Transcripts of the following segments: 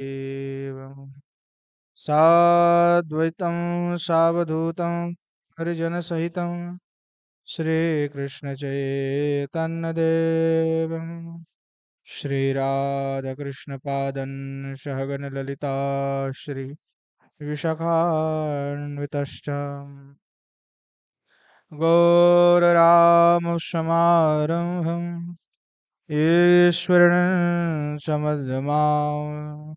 एवं साद्वैतं सावधूतं हरिजनसहितं श्रीकृष्णचैतन्यदेवं श्रीराधकृष्णपादं सहगणललिता श्री विशाखान्वितश्च गौररामसमारम्भम् ईश्वरं समद्धमाम्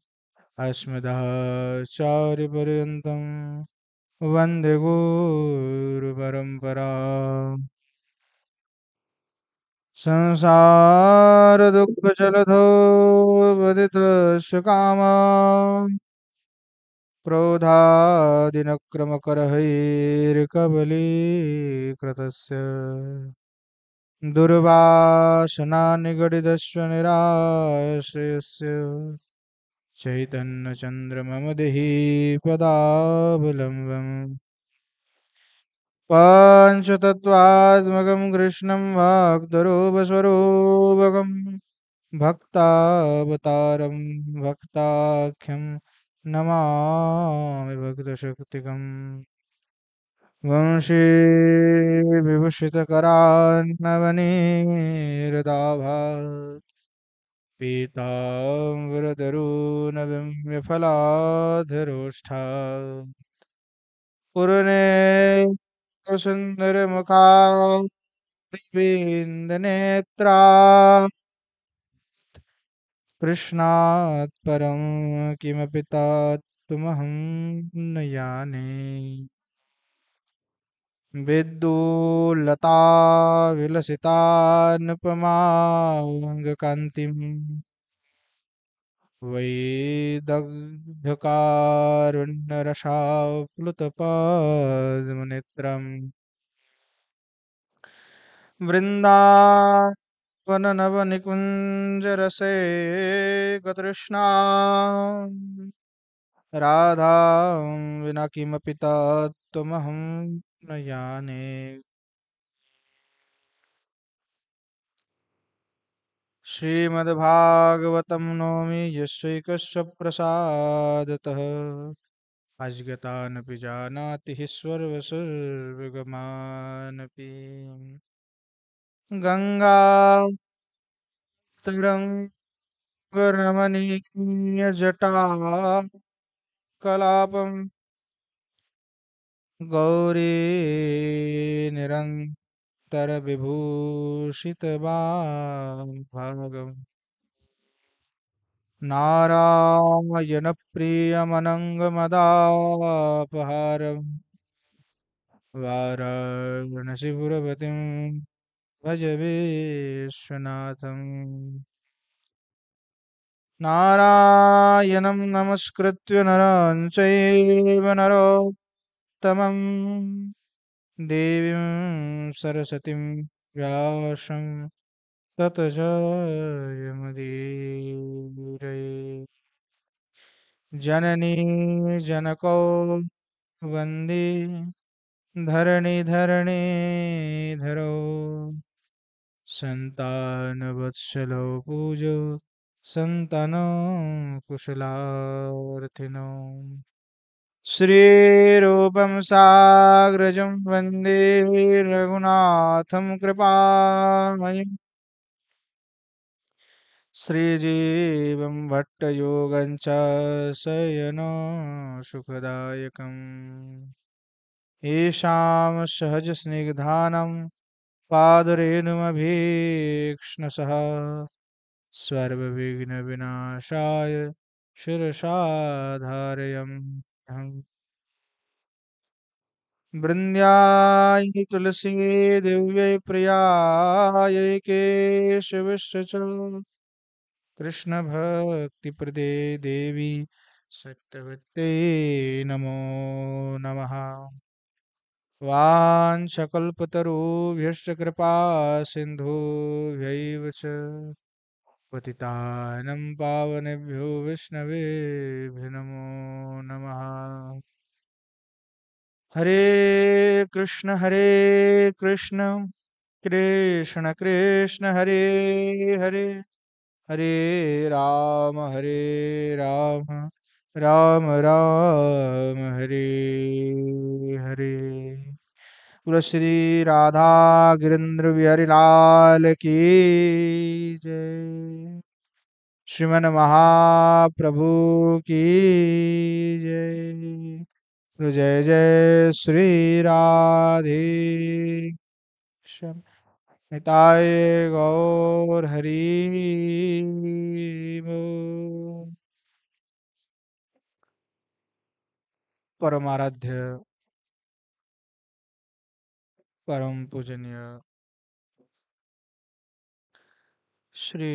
अस्मदाचार्यपर्यन्तं वन्दे गुरुपरम्परा संसारदुःखजलधो वदितस्य क्रोधादिनक्रमकरहैर्कबलीकृतस्य दुर्वासनानिगडितस्य निराश्रयस्य चैतन्यचन्द्रममदेहि पदावलम्बम् पाञ्चतत्त्वात्मकं कृष्णं भक्तरूपस्वरूपकं भक्तावतारं भक्ताख्यं नमामि भक्तशक्तिकम् वंशी विभूषितकरान्नवनीरदाभात् पीताम्बरतरूनविम्यफलाधरोष्ठा पूर्णे सुन्दरमुखारविन्दनेत्रा कृष्णात् परं किमपि तत्त्वमहं न जाने विद्युल्लता विलसितानुपमाङ्गकान्तिम् वैदग्ध्यकारुण्यरसाप्लुतपद्मनेत्रम् वृन्दावननवनिकुञ्जरसे गतृष्णा राधां विना किमपि तत्त्वमहं न जाने श्रीमद्भागवतं नौमि यस्यैकस्य प्रसादतः अज्ञातानपि जानाति हि सर्वसर्वगमानपि गङ्गातरङ्गरमणीयजटा कलापं गौरी निरन्तरविभूषितभागम् नारायणप्रियमनङ्गमदापहारं वाराणसीपुरपतिं भज विश्वनाथं नारायणं नमस्कृत्य नरं चैव नरोत्तमं देवीं सरस्वतीं व्यासं ततो जयमुदीरये जननी जनको वन्दे धरणि सन्तानवत्सलो पूजो सन्तानं कुशलार्थिनो श्रीरूपं साग्रजं वन्दे रघुनाथं कृपामयम् श्रीजीवं भट्टयोगं च शयनो सुखदायकम् येषां सहजस्निग्धानं पादरेणुमभीक्ष्णसः सर्वविघ्नविनाशाय शिरसा धारयाम्यहम् बृन्द्याय तुलसी दिव्यै प्रियायै केशवस्य च कृष्णभक्तिप्रदे देवी सत्यवत्यै नमो नमः वाञ्छकल्पतरुभ्यश्च कृपा सिन्धुभ्यैव च पतितानं पावनेभ्यो विष्णवेभ्यो नमो नमः हरे कृष्ण कृष्ण कृष्ण हरे हरे हरे राम राम राम हरे हरे। बोलो श्री राधा गिरिंद्र बिहारी लाल की जय। श्रीमन महाप्रभु की जय। बोलो जय जय श्री राधे श्याम। निताय गौर हरि बोल। परमाराध्य परम पूजनीय श्री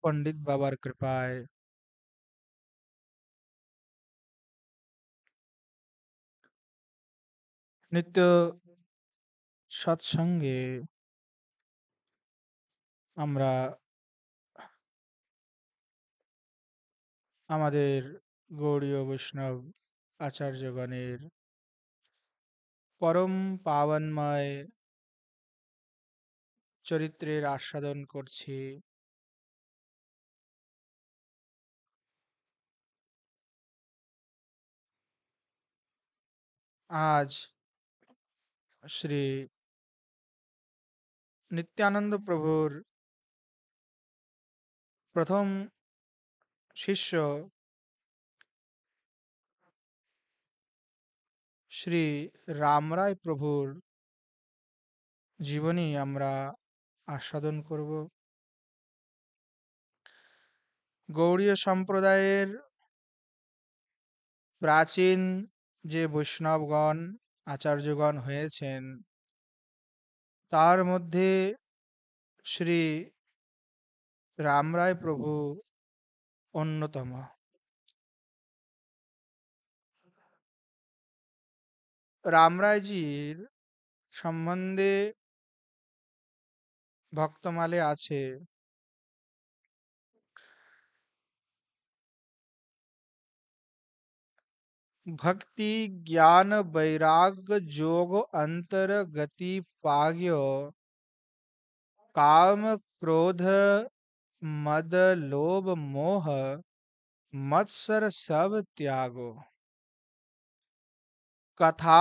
पंडित बाबार कृपाয় নিত্য সৎসঙ্গে আমরা আমাদের গৌড়ীয় বৈষ্ণব আচার্যগণের পরম পাবনময় চরিত্রের আস্বাদন করছি। আজ শ্রী নিত্যানন্দ প্রভুর প্রথম শিষ্য শ্রী রামরায় প্রভুর জীবনী আমরা আস্বাদন করব। গৌড়ীয় সম্প্রদায়ের প্রাচীন যে বৈষ্ণবগণ আচার্যগণ হয়েছেন তার মধ্যে শ্রী রামরায় প্রভু অন্যতম। রামরায়জির সম্বন্ধে ভক্তমালে আছে भक्ति ज्ञान वैराग्य जोग अंतर गति पाग्यो काम क्रोध मद लोभ मोह मत्सर सब त्यागो कथा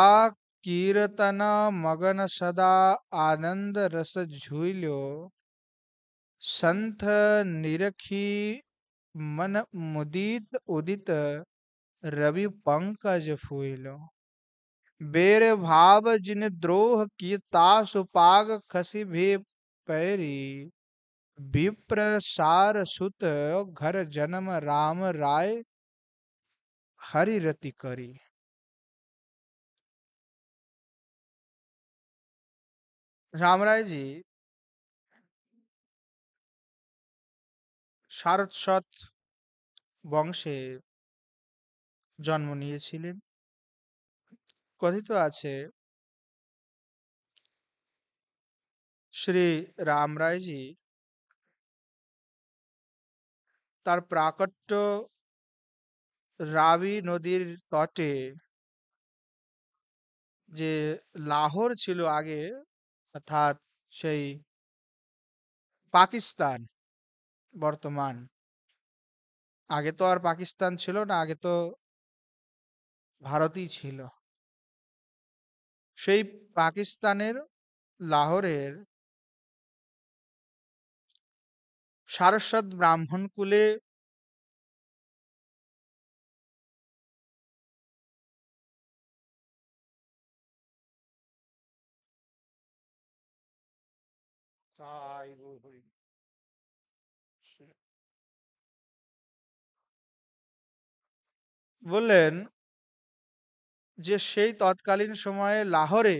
कीर्तन मगन सदा आनंद रस झूल्यो संत निरखी मन मुदित उदित रवि पंकज फूलो बेर भाव जिन द्रोह की तासु पाग खसी भी पैरी विप्र सार सुत घर जन्म राम राय हरि रति करी। রামরায় জি সারস্বত বংশে জন্ম নিয়েছিলেন। কথিত আছে শ্রী রামরায়জি তার প্রাকট্য রাবি নদীর তটে যে লাহোর ছিল আগে, অর্থাৎ সেই পাকিস্তান বর্তমান, আগে তো আর পাকিস্তান ছিল না, আগে তো ভারতই ছিল। সেই পাকিস্তানের লাহোরের সারস্বত ব্রাহ্মণ কুলে বললেন যে সেই তৎকালীন সময়ে লাহোরে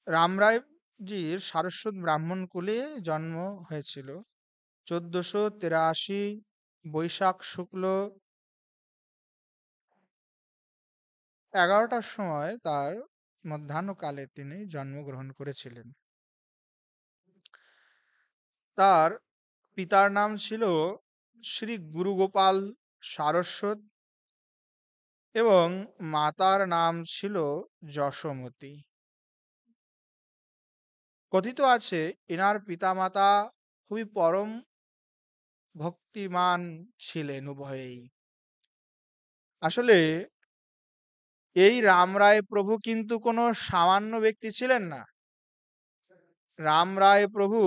রামরায়জির সারস্বত ব্রাহ্মণ কুলে জন্ম হয়েছিল। 1483 বৈশাখ শুক্ল 11টার সময় তার মধ্যাহ্নকালে তিনি জন্মগ্রহণ করেছিলেন। তার পিতার নাম ছিল শ্রী গুরুগোপাল সারস্বত এবং মাতার নাম ছিল যশোমতী। কথিত আছে এনার পিতামাতা খুবই পরম ভক্তিমান ছিলেন উভয়েই। আসলে এই রামরায় প্রভু কিন্তু কোনো সামান্য ব্যক্তি ছিলেন না। রামরায় প্রভু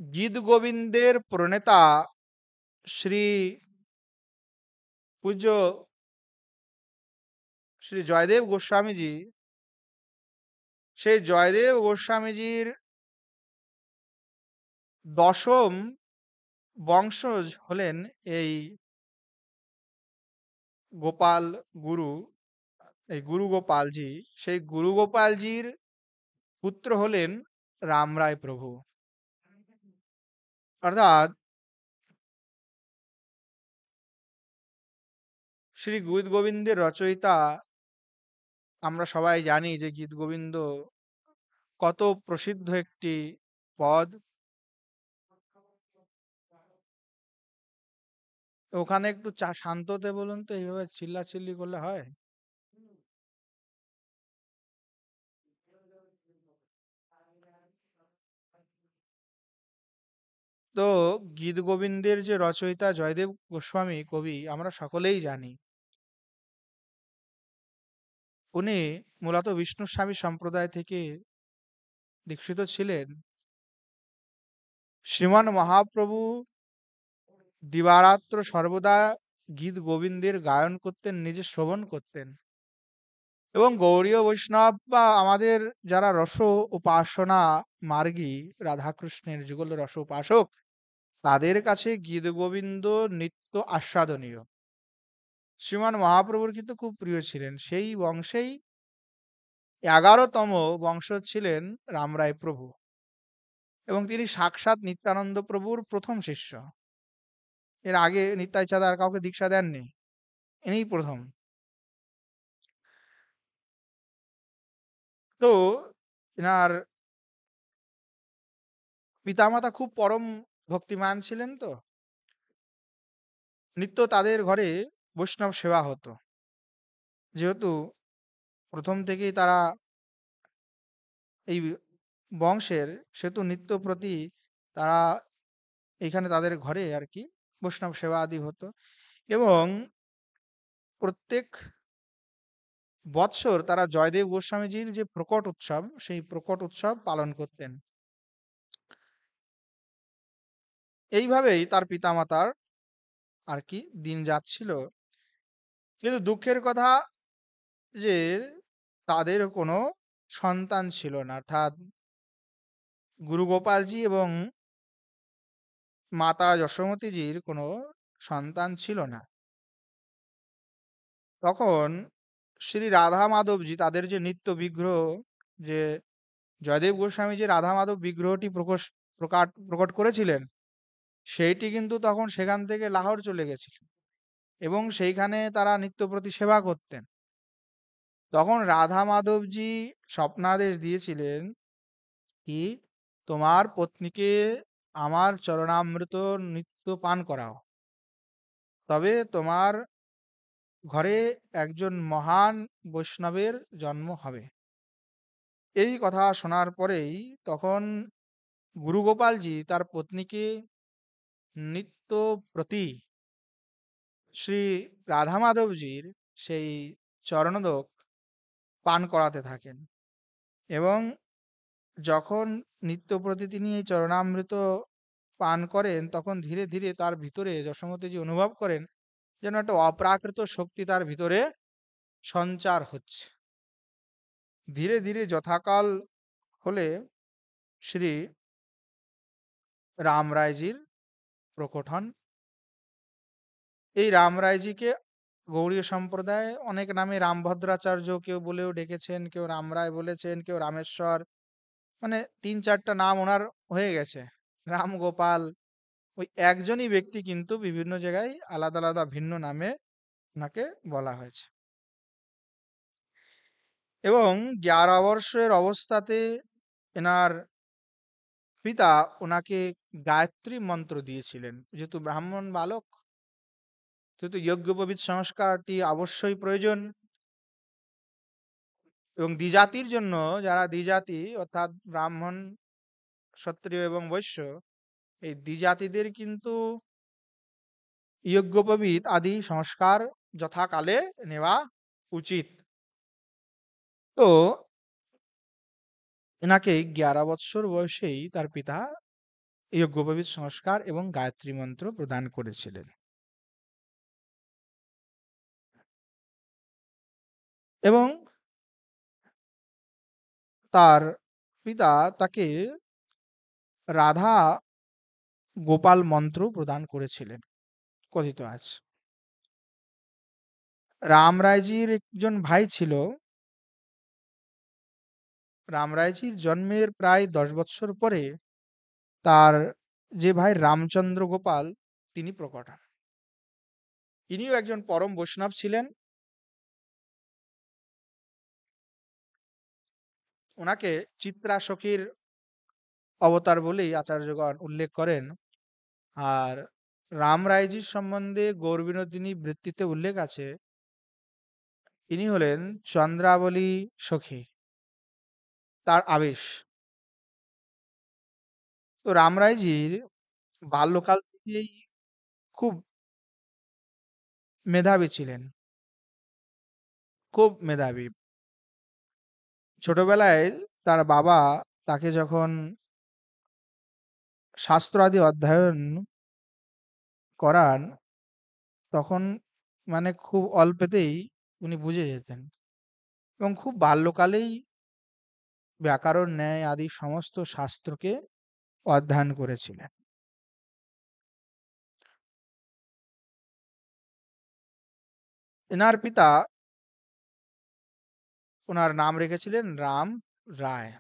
গীত গোবিন্দের প্রণেতা শ্রী পূজ্য শ্রী জয়দেব গোস্বামীজি, সেই জয়দেব গোস্বামীজির দশম বংশজ হলেন এই গোপাল গুরু, এই গুরু গোপালজি। সেই গুরু গোপালজির পুত্র হলেন রামরায় প্রভু। অর্থাৎ শ্রী গীত গোবিন্দের রচয়িতা। আমরা সবাই জানি যে গীত গোবিন্দ কত প্রসিদ্ধ একটি পদ। ওখানে একটু শান্ত হতে বলুন তো, এইভাবে চিল্লাচিল্লি করলে হয়? তো গীত গোবিন্দের যে রচয়িতা জয়দেব গোস্বামী কবি, আমরা সকলেই জানি উনি মূলত বিষ্ণু স্বামী সম্প্রদায় থেকে দীক্ষিত ছিলেন। শ্রীমান মহাপ্রভু দিবারাত্র সর্বদা গীত গোবিন্দের গায়ন করতেন, নিজে শ্রবণ করতেন। এবং গৌড়ীয় বৈষ্ণব বা আমাদের যারা রস উপাসনা মার্গী, রাধাকৃষ্ণের যুগল রস উপাসক, তাদের কাছে গীত গোবিন্দ নিত্য আস্বাদনীয়। শ্রীমান মহাপ্রভুর কিন্তু খুব প্রিয় ছিলেন। সেই বংশেই 11তম বংশ ছিলেন রামরায় প্রভু, এবং তিনি সাক্ষাৎ নিত্যানন্দ প্রভুর প্রথম শিষ্য। এর আগে নিত্যাই চাঁদ আর কাউকে দীক্ষা দেননি, ইনিই প্রথম। তো এনার পিতামাতা খুব পরম ভক্তিমান ছিলেন। তো নিত্য তাদের ঘরে বৈষ্ণব সেবা হতো। যেহেতু প্রথম থেকেই তারা এই বংশের, সেহেতু নিত্য প্রতি তারা এখানে তাদের ঘরে আর কি বৈষ্ণব সেবা আদি হতো। এবং প্রত্যেক বৎসর তারা জয়দেব গোস্বামীজির যে প্রকট উৎসব, সেই প্রকট উৎসব পালন করতেন। এইভাবেই তার পিতামাতার আর কি দিন যাচ্ছিল। কিন্তু দুঃখের কথা যে তাদের কোনো সন্তান ছিল না, অর্থাৎ গুরু গোপালজি এবং মাতা যশোমতীজির কোনো সন্তান ছিল না। তখন শ্রী রাধা মাধবজি তাদের যে নিত্য বিগ্রহ, যে জয়দেব গোস্বামী যে রাধা মাধব বিগ্রহটি প্রকট করেছিলেন, সেইটি কিন্তু তখন সেখান থেকে লাহোর চলে গেছিল, এবং সেইখানে তারা নিত্য প্রতি সেবা করতেন। তখন রাধা মাধবজি স্বপ্নাদেশ দিয়েছিলেন কি, তোমার পত্নীকে আমার চরণামৃত নিত্য পান করাও, তবে তোমার ঘরে একজন মহান বৈষ্ণবের জন্ম হবে। এই কথা শোনার পরেই তখন গুরু গোপালজি তার পত্নীকে নিত্য প্রতি শ্রী রাধা মাধবজির সেই চরণোদক পান করাতে থাকেন। এবং যখন নিত্য প্রতি তিনি এই চরণামৃত পান করেন, তখন ধীরে ধীরে তার ভিতরে যশোমতীজি অনুভব করেন যেন একটা অপ্রাকৃত শক্তি তার ভিতরে সঞ্চার হচ্ছে। ধীরে ধীরে যথাকাল হলে শ্রী রামরায়জির প্রকট হন। এই রামরায়জিকে গৌড়ীয় সম্প্রদায় অনেক নামে রামভদ্রাচার্য কেউ বলেও ডেকেছেন, কেউ রামরায় বলেছেন, কেউ রামেশ্বর, মানে ৩-৪টা নাম ওনার হয়ে গেছে। রামগোপাল, ওই একজনই ব্যক্তি, কিন্তু বিভিন্ন জায়গায় আলাদা আলাদা ভিন্ন নামে ওনাকে বলা হয়েছে। এবং 11 বর্ষের অবস্থাতে এনার পিতা ওনাকে গায়ত্রী মন্ত্র দিয়েছিলেন। যেহেতু ব্রাহ্মণ বালক, যেহেতু যজ্ঞোপবীত সংস্কারটি অবশ্যই প্রয়োজন, এবং দ্বিজাতির জন্য, যারা দ্বিজাতি অর্থাৎ ব্রাহ্মণ, ক্ষত্রিয় এবং বৈশ্য, এই দ্বিজাতিদের কিন্তু যজ্ঞোপবীত আদি সংস্কার যথাকালে নেওয়া উচিত। তো এনাকে 11 বৎসর বয়সেই তার পিতা যজ্ঞোপবীত সংস্কার এবং গায়ত্রী মন্ত্র প্রদান করেছিলেন। এবং তার পিতা তাকে রাধা গোপাল মন্ত্র প্রদান করেছিলেন, কথিত আছে। রামরায়জির একজন ভাই ছিল। রামরায়জির জন্মের প্রায় 10 বৎসর পরে তার যে ভাই রামচন্দ্র গোপাল তিনি প্রকট হন। ইনিও একজন পরম বৈষ্ণব ছিলেন। ওনাকে চিত্রা সখীর অবতার বলেই আচার্যগণ উল্লেখ করেন। আর রামরায়জির সম্বন্ধে গৌরবিনোদিনী বৃত্তিতে উল্লেখ আছে, ইনি হলেন চন্দ্রাবলী সখী, তার আবেশ। তো রামরায়জির বাল্যকাল থেকেই খুব মেধাবী ছিলেন, খুব মেধাবী। ছোটবেলায় তার বাবা তাকে যখন শাস্ত্র আদি অধ্যয়ন করান, তখন মানে খুব অল্পেতেই উনি বুঝে যেতেন এবং খুব বাল্যকালেই ব্যাকরণ, ন্যায় আদি সমস্ত শাস্ত্রকে অধ্যয়ন করেছিলেন। এনার পিতা ওনার নাম রেখেছিলেন রাম রায়।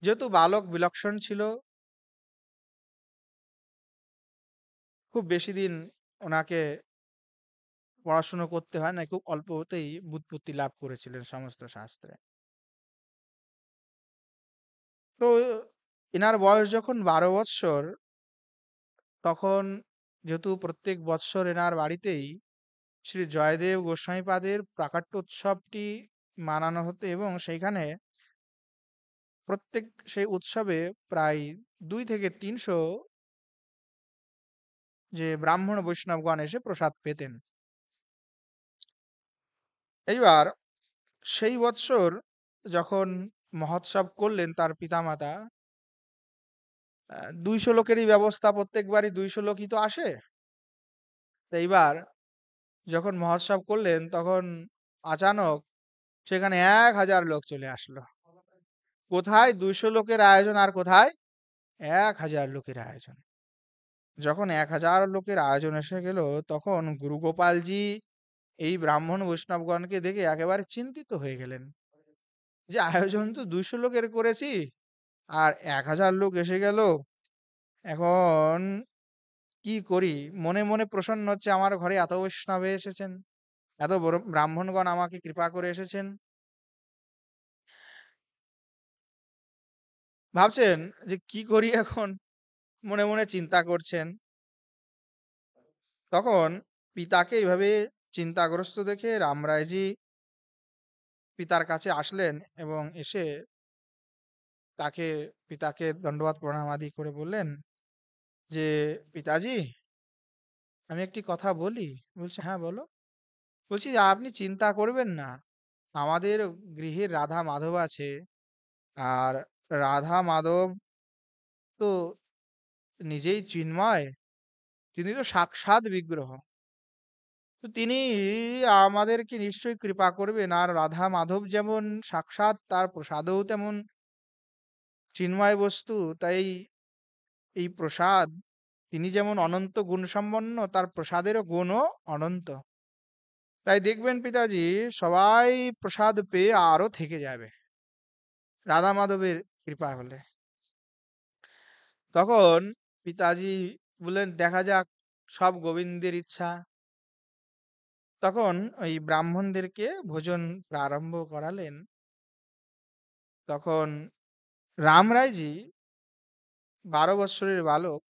যেহেতু বালক বিলক্ষণ ছিল, খুব বেশি দিন ওনাকে পড়াশুনো করতে হয় না, খুব অল্পতেই বুৎপত্তি লাভ করেছিলেন সমস্ত শাস্ত্রে। তো এনার বয়স যখন 12 বৎসর, তখন যেহেতু প্রত্যেক বৎসর এনার বাড়িতেই শ্রী জয়দেব গোস্বামীপাদের প্রাকাট্য উৎসবটি মানানো হতো এবং সেইখানে প্রত্যেক সেই উৎসবে প্রায় 2 থেকে 300 যে ব্রাহ্মণ বৈষ্ণবগণ এসে প্রসাদ পেতেন। এইবার সেই বৎসর যখন মহোৎসব করলেন তার পিতামাতা, 200 লোকেরই ব্যবস্থা, প্রত্যেকবারই 200 লোকই তো আসে। তো এইবার যখন মহোৎসব করলেন তখন আচানক সেখানে 1000 লোক চলে আসলো। কোথায় 200 লোকের আয়োজন আর কোথায় 1000 লোকের আয়োজন। যখন 1000 লোকের আয়োজন এসে গেল, তখন গুরু গোপালজি এই ব্রাহ্মণ বৈষ্ণবগণকে দেখে একেবারে চিন্তিত হয়ে গেলেন যে আয়োজন তো 200 লোকের করেছি, আর 1000 লোক এসে গেল। এখন কি করি? মনে মনে প্রসন্ন হচ্ছে, আমার ঘরে এত বৈষ্ণব এসেছেন, এত বড় ব্রাহ্মণগণ আমাকে কৃপা করে এসেছেন। ভাবছেন যে কি করি এখন, মনে মনে চিন্তা করছেন। তখন পিতাকে এইভাবে চিন্তাগ্রস্ত দেখে রামরায়জি পিতার কাছে আসলেন এবং এসে তাকে পিতাকে দণ্ডবত প্রণাম আদি করে বললেন যে, পিতাজি, আমি একটি কথা বলি। বলছে, হ্যাঁ বলো। বলছি যে আপনি চিন্তা করবেন না, আমাদের গৃহে রাধা মাধব আছে, আর রাধা মাধব তো নিজেই চিন্ময়, তিনি তো সাক্ষাৎ বিগ্রহ। তো তিনি আমাদেরকে নিশ্চয়ই কৃপা করবেন। আর রাধা মাধব যেমন সাক্ষাৎ, তার প্রসাদও তেমন চিন্ময় বস্তু। তাই এই প্রসাদ, তিনি যেমন অনন্ত গুণসম্পন্ন, তার প্রসাদেরও গুণও অনন্ত। তাই দেখবেন পিতাজি, সবাই প্রসাদ পেয়ে আরো থেকে যাবে রাধা মাধবের কৃপা হলে। তখন পিতাজি বললেন, দেখা যাক, সব গোবিন্দের ইচ্ছা। তখন ওই ব্রাহ্মণদেরকে ভোজন প্রারম্ভ করালেন। তখন রামরায়জি 12 বৎসরের বালক,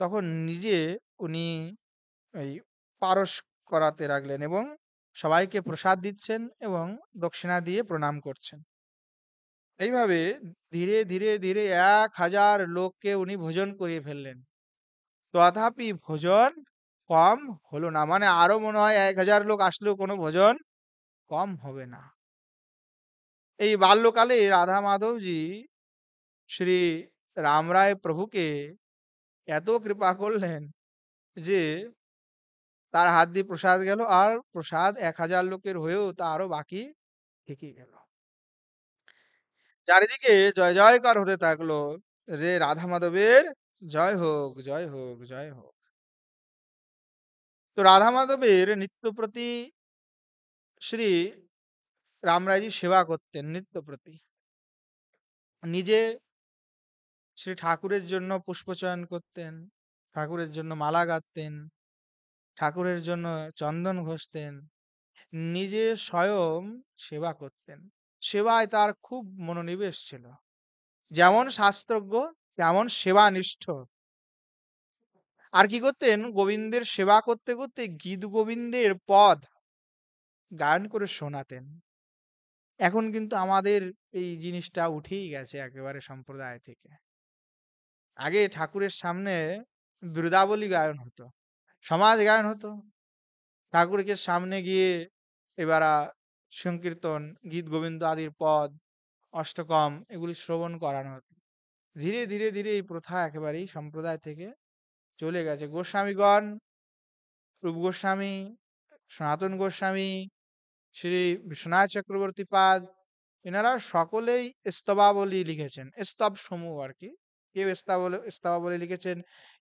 তখন নিজে উনি ওই পারস করাতে লাগলেন এবং সবাইকে প্রসাদ দিচ্ছেন এবং দক্ষিণা দিয়ে প্রণাম করছেন। এইভাবে ধীরে ধীরে ধীরে 1000 লোককে উনি ভোজন করিয়ে ফেললেন। তথাপি ভোজন কম হলো না, মানে আরো মনে হয় 1000 লোক আসলেও কোনো ভোজন কম হবে না। এই বাল্যকালে রাধা মাধবজি শ্রী রামরায় প্রভুকে এত কৃপা করলেন যে তার হাত দিয়ে প্রসাদ গেল, আর প্রসাদ 1000 লোকের হয়েও তা আরো বাকি থেকে গেল। চারিদিকে জয় জয়কার হতে থাকলো, রে রাধা মাধবের জয় হোক, জয় হোক, জয় হোক। তো রাধা মাধবের নিত্য প্রতি শ্রী রামরায়জি সেবা করতেন নিত্য প্রতি। নিজে শ্রী ঠাকুরের জন্য পুষ্পচয়ন করতেন, ঠাকুরের জন্য মালা গাঁথতেন, ঠাকুরের জন্য চন্দন ঘষতেন, নিজে স্বয়ং সেবা করতেন। সেবায় তার খুব মনোনিবেশ ছিল। যেমন শাস্ত্রজ্ঞ তেমন সেবানিষ্ঠ। আর কি করতেন, গোবিন্দের সেবা করতে করতে গীত গোবিন্দের পদ গায়ন করে শোনাতেন। এখন কিন্তু আমাদের এই জিনিসটা উঠেই গেছে একেবারে সম্প্রদায় থেকে। আগে ঠাকুরের সামনে বৃন্দাবলী গায়ন হতো, সমাজ গায়ন হতো, ঠাকুরকে সামনে গিয়ে এবার সংকীর্তন, গীত গোবিন্দ আদির পদ, অষ্টকম এগুলি শ্রবণ করানো হতো। ধীরে ধীরে ধীরে এই প্রথা একেবারেই সম্প্রদায় থেকে চলে গেছে। গোস্বামীগণ, রূপ গোস্বামী, সনাতন গোস্বামী, শ্রী বিশ্বনাথ চক্রবর্তী পাদ, এনারা সকলেই স্তবাবলী লিখেছেন, স্তব সমূহ আর কি। কেউ স্তবাবলী লিখেছেন,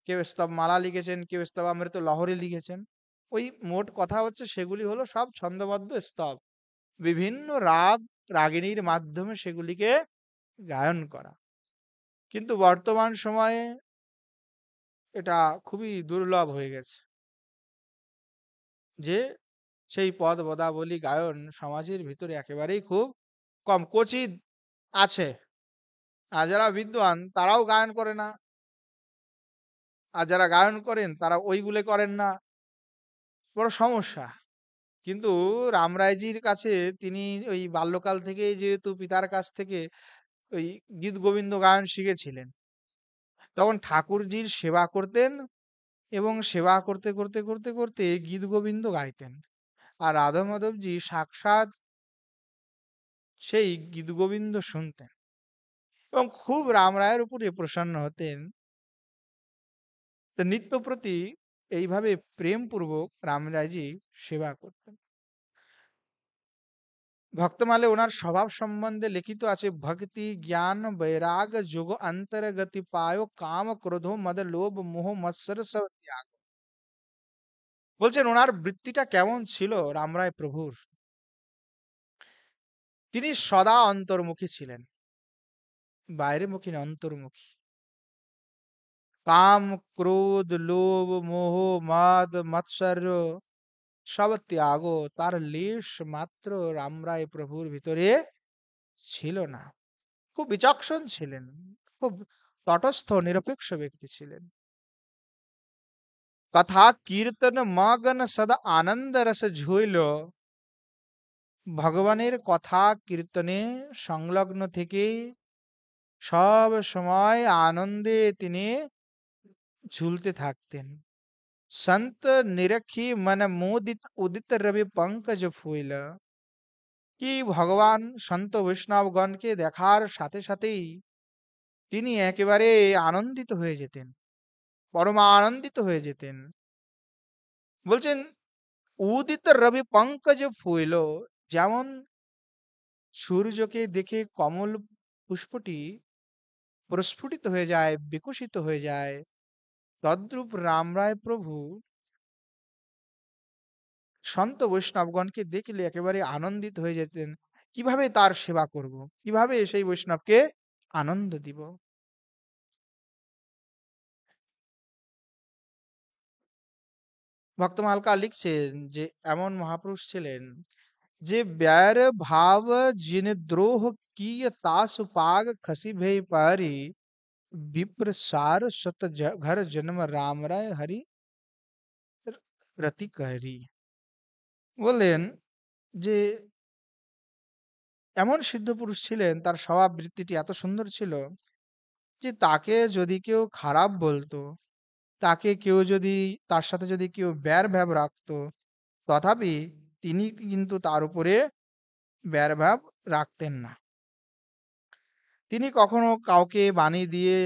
কেউ স্তব মালা লিখেছেন, কেউ স্তবামৃত লহরী লিখেছেন। ওই মোট কথা হচ্ছে সেগুলি হলো সব ছন্দবদ্ধ স্তব, বিভিন্ন রাগ রাগিনীর মাধ্যমে সেগুলিকে গায়ন করা। কিন্তু বর্তমান সময়ে এটা খুবই দুর্লভ হয়ে গেছে যে সেই পদ পদাবলী গায়ন সমাজের ভিতরে একেবারেই খুব কম, ক্বচিৎ আছে। আর যারা বিদ্বান তারাও গায়ন করে না, আর যারা গায়ন করেন তারা ওইগুলো করেন না, বড় সমস্যা। কিন্তু রামরায়জির কাছে তিনি ওই বাল্যকাল থেকেই যেহেতু পিতার কাছ থেকে ওই গীত গোবিন্দ গায়ন শিখেছিলেন, তখন ঠাকুরজির সেবা করতেন এবং সেবা করতে করতে করতে করতে গীত গোবিন্দ গাইতেন। আর রাধা মাধবজি সাক্ষাৎ সেই গীত গোবিন্দ শুনতেন এবং খুব রামরায়ের উপরে প্রসন্ন হতেন। তো নিত্য প্রতি এইভাবে প্রেম পূর্বক রামরায়জি সেবা করতেন। ভক্তমালে ওনার স্বভাব সম্বন্ধে লিখিত আছে, ভক্তি জ্ঞান বৈরাগ যোগ অন্তর্গতি পায়, কাম ক্রোধ মদ লোভ মোহ মৎসর সব ত্যাগ। বলছেন ওনার বৃত্তিটা কেমন ছিল রামরায় প্রভুর, তিনি সদা অন্তর্মুখী ছিলেন, বাইরে মুখী না, অন্তর্মুখী। কাম ক্রোধ লোভ মোহ মদ মৎসর্য সব ত্যাগ, তার লেশ মাত্র রামরায় প্রভুর ভিতরে ছিল না। খুব বিচক্ষণ ছিলেন, খুব তটস্থ নিরপেক্ষ ব্যক্তি ছিলেন। কথা কীর্তন মগন সদা আনন্দ রস ঝইল, ভগবানের কথা কীর্তনে সংলগ্ন থেকে সব সময় আনন্দে তিনি ঝুলতে থাকতেন। সন্ত নিরখি মন মোদিত উদিত রবি পঙ্কজ ফুইল। কি ভগবান সন্ত বৈষ্ণবগণকে দেখার সাথে সাথেই তিনি একেবারে আনন্দিত হয়ে যেতেন, পরমানন্দিত হয়ে যেতেন। বলছেন উদিত রবি পঙ্কজ ফুইল, যেমন সূর্যকে দেখে কমল পুষ্পটি প্রস্ফুটিত হয়ে যায়, বিকশিত হয়ে যায়, তদ্রূপ রামরায় প্রভু সন্ত বৈষ্ণবগণকে দেখলে একেবারে আনন্দিত হয়ে যেতেন। কিভাবে তার সেবা করব, কিভাবে সেই বৈষ্ণবকে আনন্দ দিব। ভক্তমালকা লিখছেন যে এমন মহাপুরুষ ছিলেন যে ব্যার ভাব जिन द्रोह किय तासु पाग खसी भय पारी, विप्र सार सत घर जन्म राम राय हरि প্রতিকারী। বললেন যে এমন সিদ্ধ পুরুষ ছিলেন, তার স্বভাব বৃত্তিটি এত সুন্দর ছিল যে তাকে যদি কেউ খারাপ বলতো, তাকে কেউ যদি, তার সাথে যদি কেউ ব্যার রাখতো, তথাপি তিনি কিন্তু তার উপরে ব্যার রাখতেন না। তিনি কখনো কাউকে বাণী দিয়ে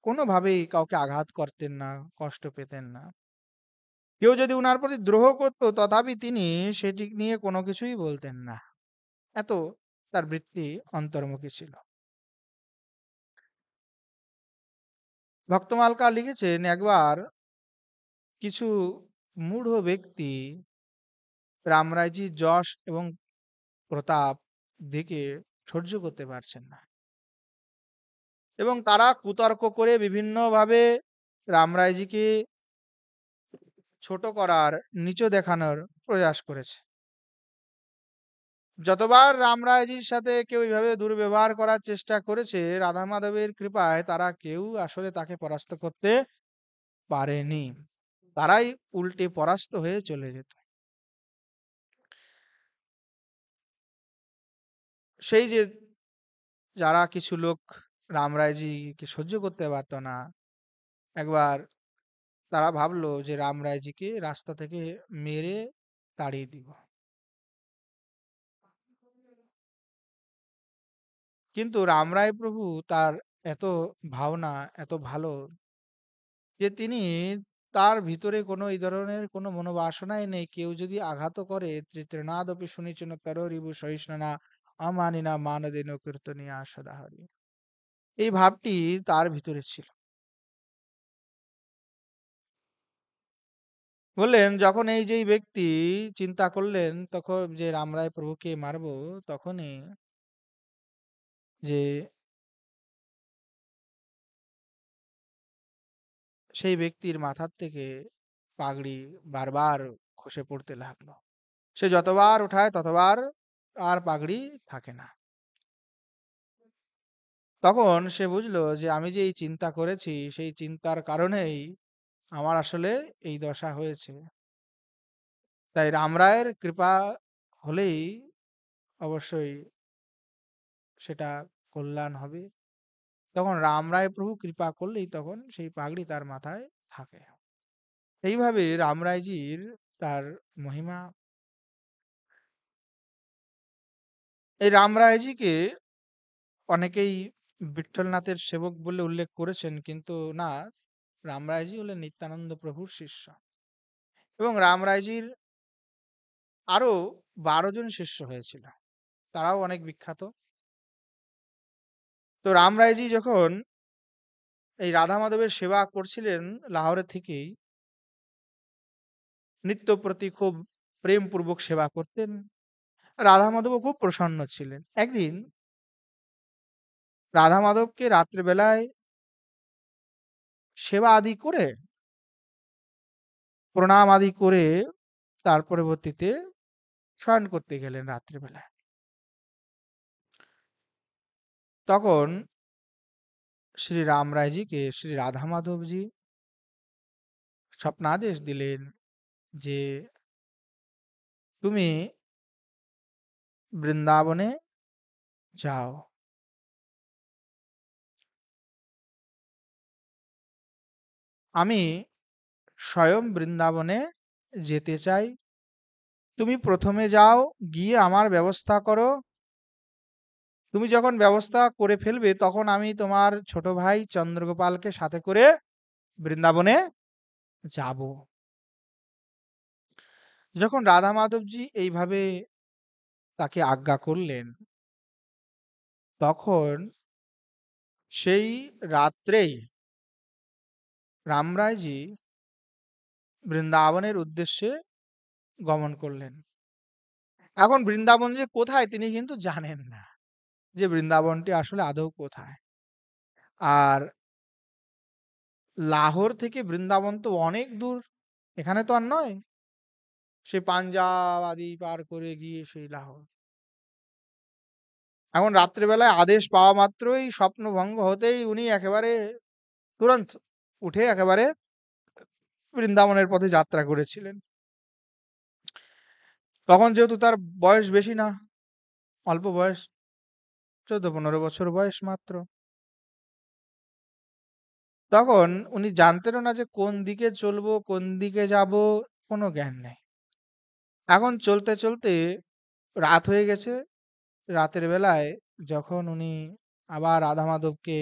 কোনোভাবেই কাউকে আঘাত করতেন না, কষ্ট পেতেন না। কেউ যদি উনার প্রতি দ্রোহ করতো, তথাপি তিনি সেটি নিয়ে কোনো কিছুই বলতেন না। এত তার বৃত্তি অন্তর্মুখী ছিল। ভক্তমালকা লিখেছেন, একবার কিছু মূঢ় ব্যক্তি রামরায়জির যশ এবং প্রতাপ দেখে সহ্য করতে পারছেন না, এবং তারা কুতর্ক করে বিভিন্নভাবে রামরায়জিকে ছোট করার, নিচু দেখানোর প্রয়াস করেছে। যতবার রামরায়জির সাথে কেউ এইভাবে দুর্ব্যবহার করার চেষ্টা করেছে, রাধা মাধবের কৃপায় তারা কেউ আসলে তাকে পরাস্ত করতে পারেনি। তারাই উল্টে পরাস্ত হয়ে চলে যেত। সেই যে যারা কিছু লোক রামরায়জিকে সহ্য করতে পারত না, একবার তারা ভাবলো যে রামরায়জিকে রাস্তা থেকে মেরে তাড়িয়ে দিব। কিন্তু রামরায় প্রভু তার এত ভাবনা, এত ভালো, যে তিনি, তার ভিতরে কোনো এই ধরনের কোনো মনোবাসনাই নেই। কেউ যদি আঘাত করে, যে তৃণাদপি শুনিচন তর রিবু সহিষ্ণুনা অমানিনা মানদেন কীর্তনিয়া সদাহরি, এই ভাবটি তার ভিতরে ছিল। বললেন, যখন এই যে ব্যক্তি চিন্তা করলেন তখন যে রামরায় প্রভুকে মারবো, তখনই যে সেই ব্যক্তির মাথার থেকে পাগড়ি বারবার খসে পড়তে লাগলো। সে যতবার উঠায় ততবার আর পাগড়ি থাকে না। তখন সে বুঝলো যে আমি যে এই চিন্তা করেছি, সেই চিন্তার কারণেই আমার আসলে এই দশা হয়েছে। তাই রামরায়ের কৃপা হলেই অবশ্যই সেটা কল্যাণ হবে। তখন রামরায় প্রভু কৃপা করলেই তখন সেই পাগড়ি তার মাথায় থাকে। এইভাবে রামরায়জির তার মহিমা। এই রামরায়জিকে অনেকেই বিঠ্ঠলনাথের সেবক বলে উল্লেখ করেছেন, কিন্তু না, রামরায়জি হলেন নিত্যানন্দ প্রভুর শিষ্য। এবং রামরায়জির আরো 12 জন শিষ্য হয়েছিল, তারাও অনেক বিখ্যাত। তো রামরায়জি যখন এই রাধা মাধবের সেবা করছিলেন লাহোরে থেকেই, নিত্য প্রতি খুব প্রেম পূর্বক সেবা করতেন। রাধা মাধবও খুব প্রসন্ন ছিলেন। একদিন রাধা মাধবকে রাত্রেবেলায় সেবা আদি করে, প্রণাম আদি করে, তার পরবর্তীতে শয়ন করতে গেলেন রাত্রেবেলায়। তখন শ্রী রামরায়জিকে শ্রী রাধা মাধবজি স্বপ্নাদেশ দিলেন যে তুমি বৃন্দাবনে যাও। আমি স্বয়ং বৃন্দাবনে যেতে চাই। তুমি প্রথমে যাও, গিয়ে আমার ব্যবস্থা করো। তুমি যখন ব্যবস্থা করে ফেলবে, তখন আমি তোমার ছোট ভাই চন্দ্রগোপালকে সাথে করে বৃন্দাবনে যাব। যখন রাধা মাধবজি এইভাবে তাকে আজ্ঞা করলেন, তখন সেই রাত্রেই রামরায়জি বৃন্দাবনের উদ্দেশ্যে গমন করলেন। এখন বৃন্দাবন যে কোথায় তিনি কিন্তু জানেন না, যে বৃন্দাবনটি আসলে আদৌ কোথায়। আর লাহোর থেকে বৃন্দাবন তো অনেক দূর, এখানে তো আর নয়। সে পাঞ্জাব আদি পার করে গিয়ে সেই লাহোর। এখন রাত্রেবেলায় আদেশ পাওয়া মাত্রই, স্বপ্নভঙ্গ হতেই উনি একেবারে তুরন্ত উঠে একেবারে বৃন্দাবনের পথে যাত্রা করেছিলেন। তখন যেহেতু তার বয়স বেশি না, অল্প বয়স, 14-15 বছর বয়স মাত্র। তখন উনি জানতেনও না যে কোন দিকে চলবো, কোন দিকে যাব, কোনো জ্ঞান নেই। এখন চলতে, চলতে রাত হয়ে গেছে। রাতের বেলায় যখন উনি আবার রাধা মাধবকে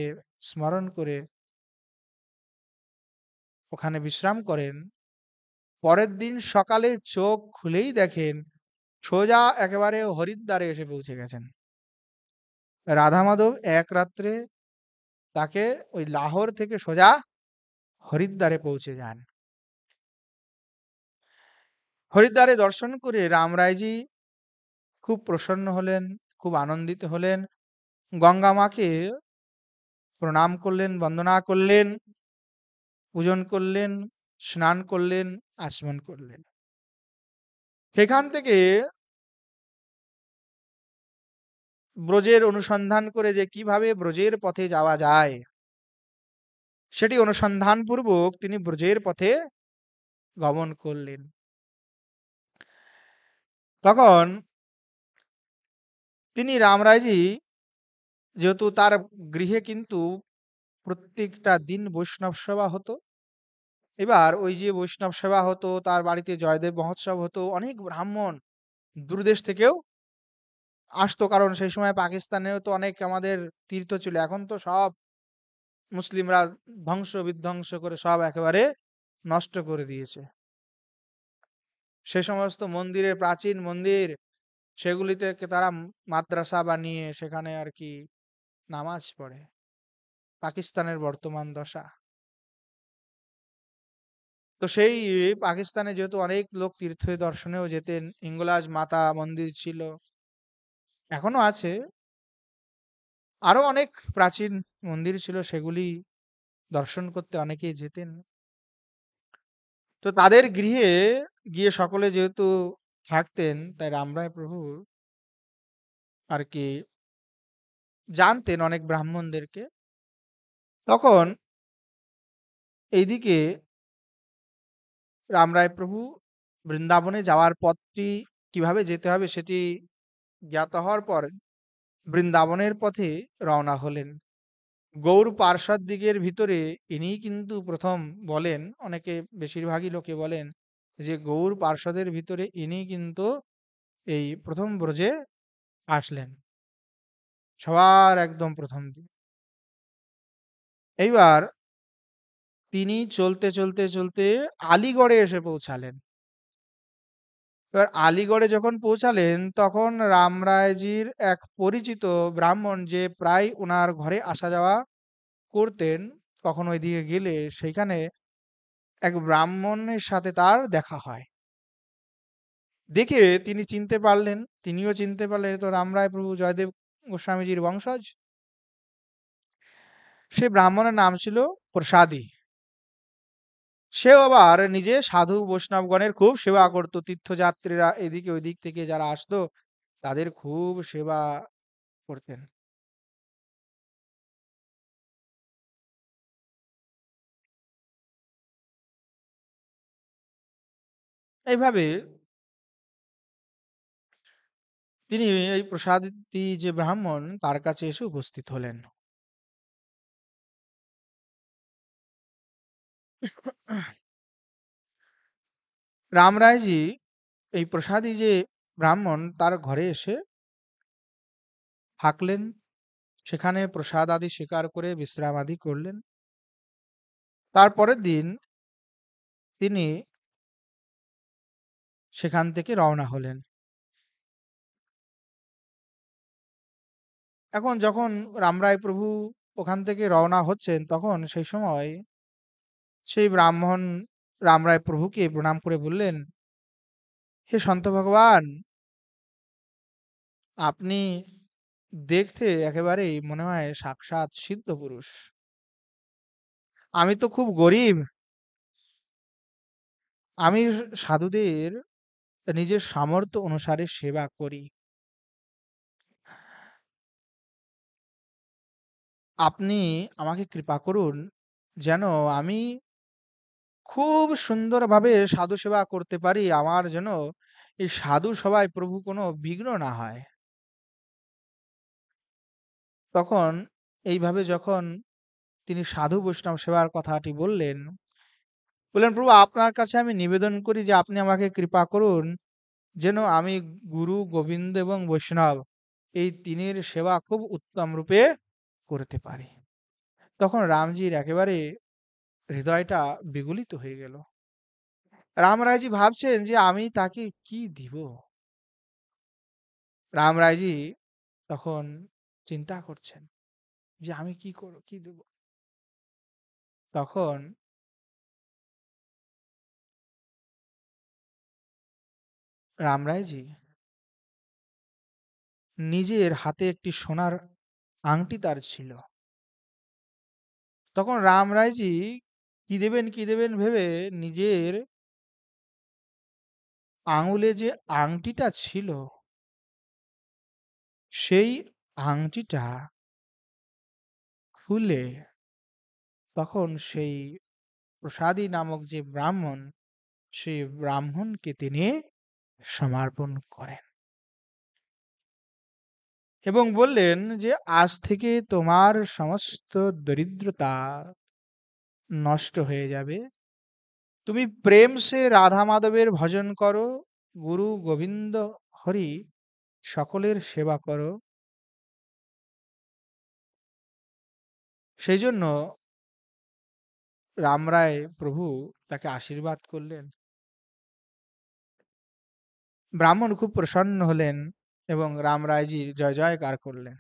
স্মরণ করে ওখানে বিশ্রাম করেন, পরের দিন সকালে চোখ খুলেই দেখেন সোজা একেবারে হরিদ্বারে এসে পৌঁছে গেছেন। রাধা মাধব এক রাত্রে তাকে ওই লাহোর থেকে সোজা হরিদ্বারে পৌঁছে যান। হরিদ্বারে দর্শন করে রামরায়জি খুব প্রসন্ন হলেন, খুব আনন্দিত হলেন। গঙ্গা মাকে প্রণাম করলেন, বন্দনা করলেন, পূজন করলেন, স্নান করলেন, আচমন করলেন। সেখান থেকে ব্রজের অনুসন্ধান করে যে কিভাবে ব্রজের পথে যাওয়া যায়, সেটি অনুসন্ধান পূর্বক তিনি ব্রজের পথে গমন করলেন। তখন তিনি রামরায়জি, যেহেতু তার গৃহে কিন্তু প্রত্যেকটা দিন বৈষ্ণব সেবা হতো, এবার ওই যে বৈষ্ণব সেবা হতো, তার বাড়িতে জয়দেব মহোৎসব হতো, অনেক ব্রাহ্মণ দূরদেশ থেকেও আসতো, কারণ সেই সময় পাকিস্তানেও তো অনেক আমাদের তীর্থ ছিল। এখন তো সব মুসলিমরা ধ্বংস বিধ্বংস করে সব একেবারে নষ্ট করে দিয়েছে। সে সমস্ত মন্দিরে, প্রাচীন মন্দির, সেগুলিতে তারা মাদ্রাসা বানিয়ে সেখানে আর কি নামাজ পড়ে। পাকিস্তানের বর্তমান দশা। তো সেই পাকিস্তানে যেহেতু অনেক লোক তীর্থ দর্শনেও যেতেন, হিঙ্গলাজ মাতা মন্দির ছিল, এখনো আছে। আরো অনেক প্রাচীন মন্দির ছিল, সেগুলি দর্শন করতে অনেকেই যেতেন। তো তাদের গৃহে গিয়ে সকলে যেহেতু থাকতেন, তাই রামরায় প্রভু আর কি জানতেন অনেক ব্রাহ্মণদেরকে। তখন এইদিকে রামরায় প্রভু বৃন্দাবনে যাওয়ার পথটি কিভাবে যেতে হবে সেটি জ্ঞাত হওয়ার পর বৃন্দাবনের পথে রওনা হলেন। গৌর পার্ষদ দিগের ভিতরে ইনিই কিন্তু প্রথম বলেন, অনেকে বেশিরভাগই লোকে বলেন যে গৌর পার্ষদের ভিতরে ইনি কিন্তু এই প্রথম ব্রজে আসলেন, সবার একদম প্রথম দিন। এইবার তিনি চলতে চলতে চলতে আলীগড়ে এসে পৌঁছালেন। এবার আলীগড়ে যখন পৌঁছালেন, তখন রামরায়জির এক পরিচিত ব্রাহ্মণ, যে প্রায় ওনার ঘরে আসা যাওয়া করতেন, কখনো ওইদিকে গেলে সেখানে এক ব্রাহ্মণের সাথে তার দেখা হয়। দেখে তিনি চিনতে পারলেন, তিনিও চিনতে পারলেন, এ তো রামরায় প্রভু জয়দেব গোস্বামীজির বংশজ। সে ব্রাহ্মণের নাম ছিল প্রসাদী। সেও আবার নিজে সাধু বৈষ্ণবগণের খুব সেবা করত। তীর্থযাত্রীরা এদিকে ওইদিক থেকে যারা আসতো, তাদের খুব সেবা করতেন। এইভাবে তিনি এই প্রসাদী যে ব্রাহ্মণ, তার কাছে এসে উপস্থিত হলেন। রামরায়জি এই প্রসাদী যে ব্রাহ্মণ, তার ঘরে এসে থাকলেন। সেখানে প্রসাদ আদি স্বীকার করে বিশ্রাম আদি করলেন। তারপরের দিন তিনি সেখান থেকে রওনা হলেন। এখন যখন রামরায় প্রভু ওখান থেকে রওনা হচ্ছেন, তখন সেই সময় সেই ব্রাহ্মণ রামরায় প্রভুকে প্রণাম করে বললেন, হে সন্ত ভগবান, আপনি দেখতে একেবারেই মনে হয় সাক্ষাৎ সিদ্ধ পুরুষ। আমি তো খুব গরিব। আমি সাধুদের নিজের সামর্থ্য অনুসারে সেবা করি। আপনি আমাকে কৃপা করুন, যেন আমি খুব সুন্দরভাবে সাধু সেবা করতে পারি, আমার যেন এই সাধু সভায় প্রভু কোনো বিঘ্ন না হয়। তখন এইভাবে যখন তিনি সাধু বৈষ্ণব সেবার কথাটি বললেন, বললেন, প্রভু আপনার কাছে আমি নিবেদন করি যে আপনি আমাকে কৃপা করুন যেন আমি গুরু, গোবিন্দ এবং বৈষ্ণব এই তিনের সেবা খুব উত্তম রূপে করতে পারি। তখন রামজির একেবারে হৃদয়টা বিগলিত হয়ে গেল। রামরায়জি ভাবছেন যে আমি তাকে কি দিব। রামরায়জি তখন চিন্তা করছেন যে আমি কি করব, কি দেব। তখন রামরায়জি নিজের হাতে একটি সোনার আংটি তার ছিল। তখন রামরায়জি কি দেবেন ভেবে নিজের আঙুলে যে আংটিটা ছিল সেই আংটিটা খুলে তখন সেই প্রসাদী নামক যে ব্রাহ্মণ, সেই ব্রাহ্মণকে তিনি সমর্পণ করেন এবং বললেন যে আজ থেকে তোমার সমস্ত দরিদ্রতা নষ্ট হয়ে যাবে। তুমি প্রেম সে রাধা মাধবের ভজন করো, গুরু গোবিন্দ হরি সকলের সেবা করো। সেই জন্য রামরায় প্রভু তাকে আশীর্বাদ করলেন। ব্রাহ্মণ খুব প্রসন্ন হলেন এবং রামরায়জির জয় জয়কার করলেন।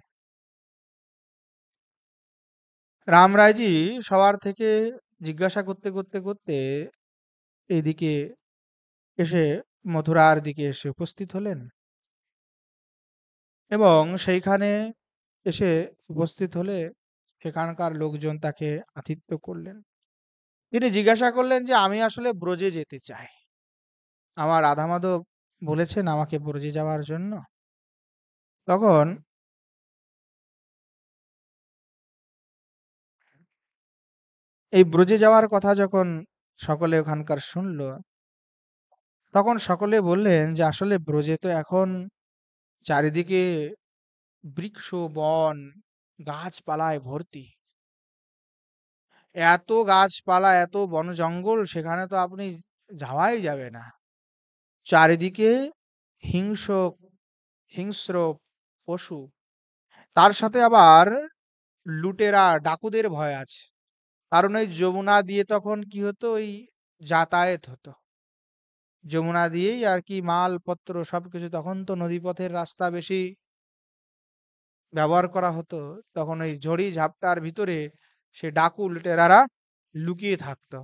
রামরায়জি সবার থেকে জিজ্ঞাসা করতে করতে করতে এইদিকে এসে মথুরার দিকে এসে উপস্থিত হলেন এবং সেইখানে এসে উপস্থিত হলে সেখানকার লোকজন তাকে আতিথ্য করলেন। তিনি জিজ্ঞাসা করলেন যে আমি আসলে ব্রজে যেতে চাই, আমার রাধা মাধব বলেছেন আমাকে ব্রজে যাওয়ার জন্য। তখন এই ব্রজে যাওয়ার কথা যখন সকলে ওখানকার শুনল, তখন সকলে বললেন যে আসলে ব্রজে তো এখন চারিদিকে বৃক্ষ বন গাছপালায় ভর্তি, এত গাছপালা এত বন জঙ্গল, সেখানে তো আপনি যাওয়াই যাবে না। চারিদিকে হিংস্র হিংস্র পশু, তার সাথে আবার লুটেরা ডাকুদের ভয় আছে। কারণ ওই যমুনা দিয়ে তখন কি হতো, ওই যাতায়াত হতো যমুনা দিয়েই আর কি, মালপত্র সবকিছু, তখন তো নদীপথের রাস্তা বেশি ব্যবহার করা হতো। তখন ওই ঝড়ি ঝাপটার ভিতরে সে ডাকু লুটেরারা লুকিয়ে থাকতো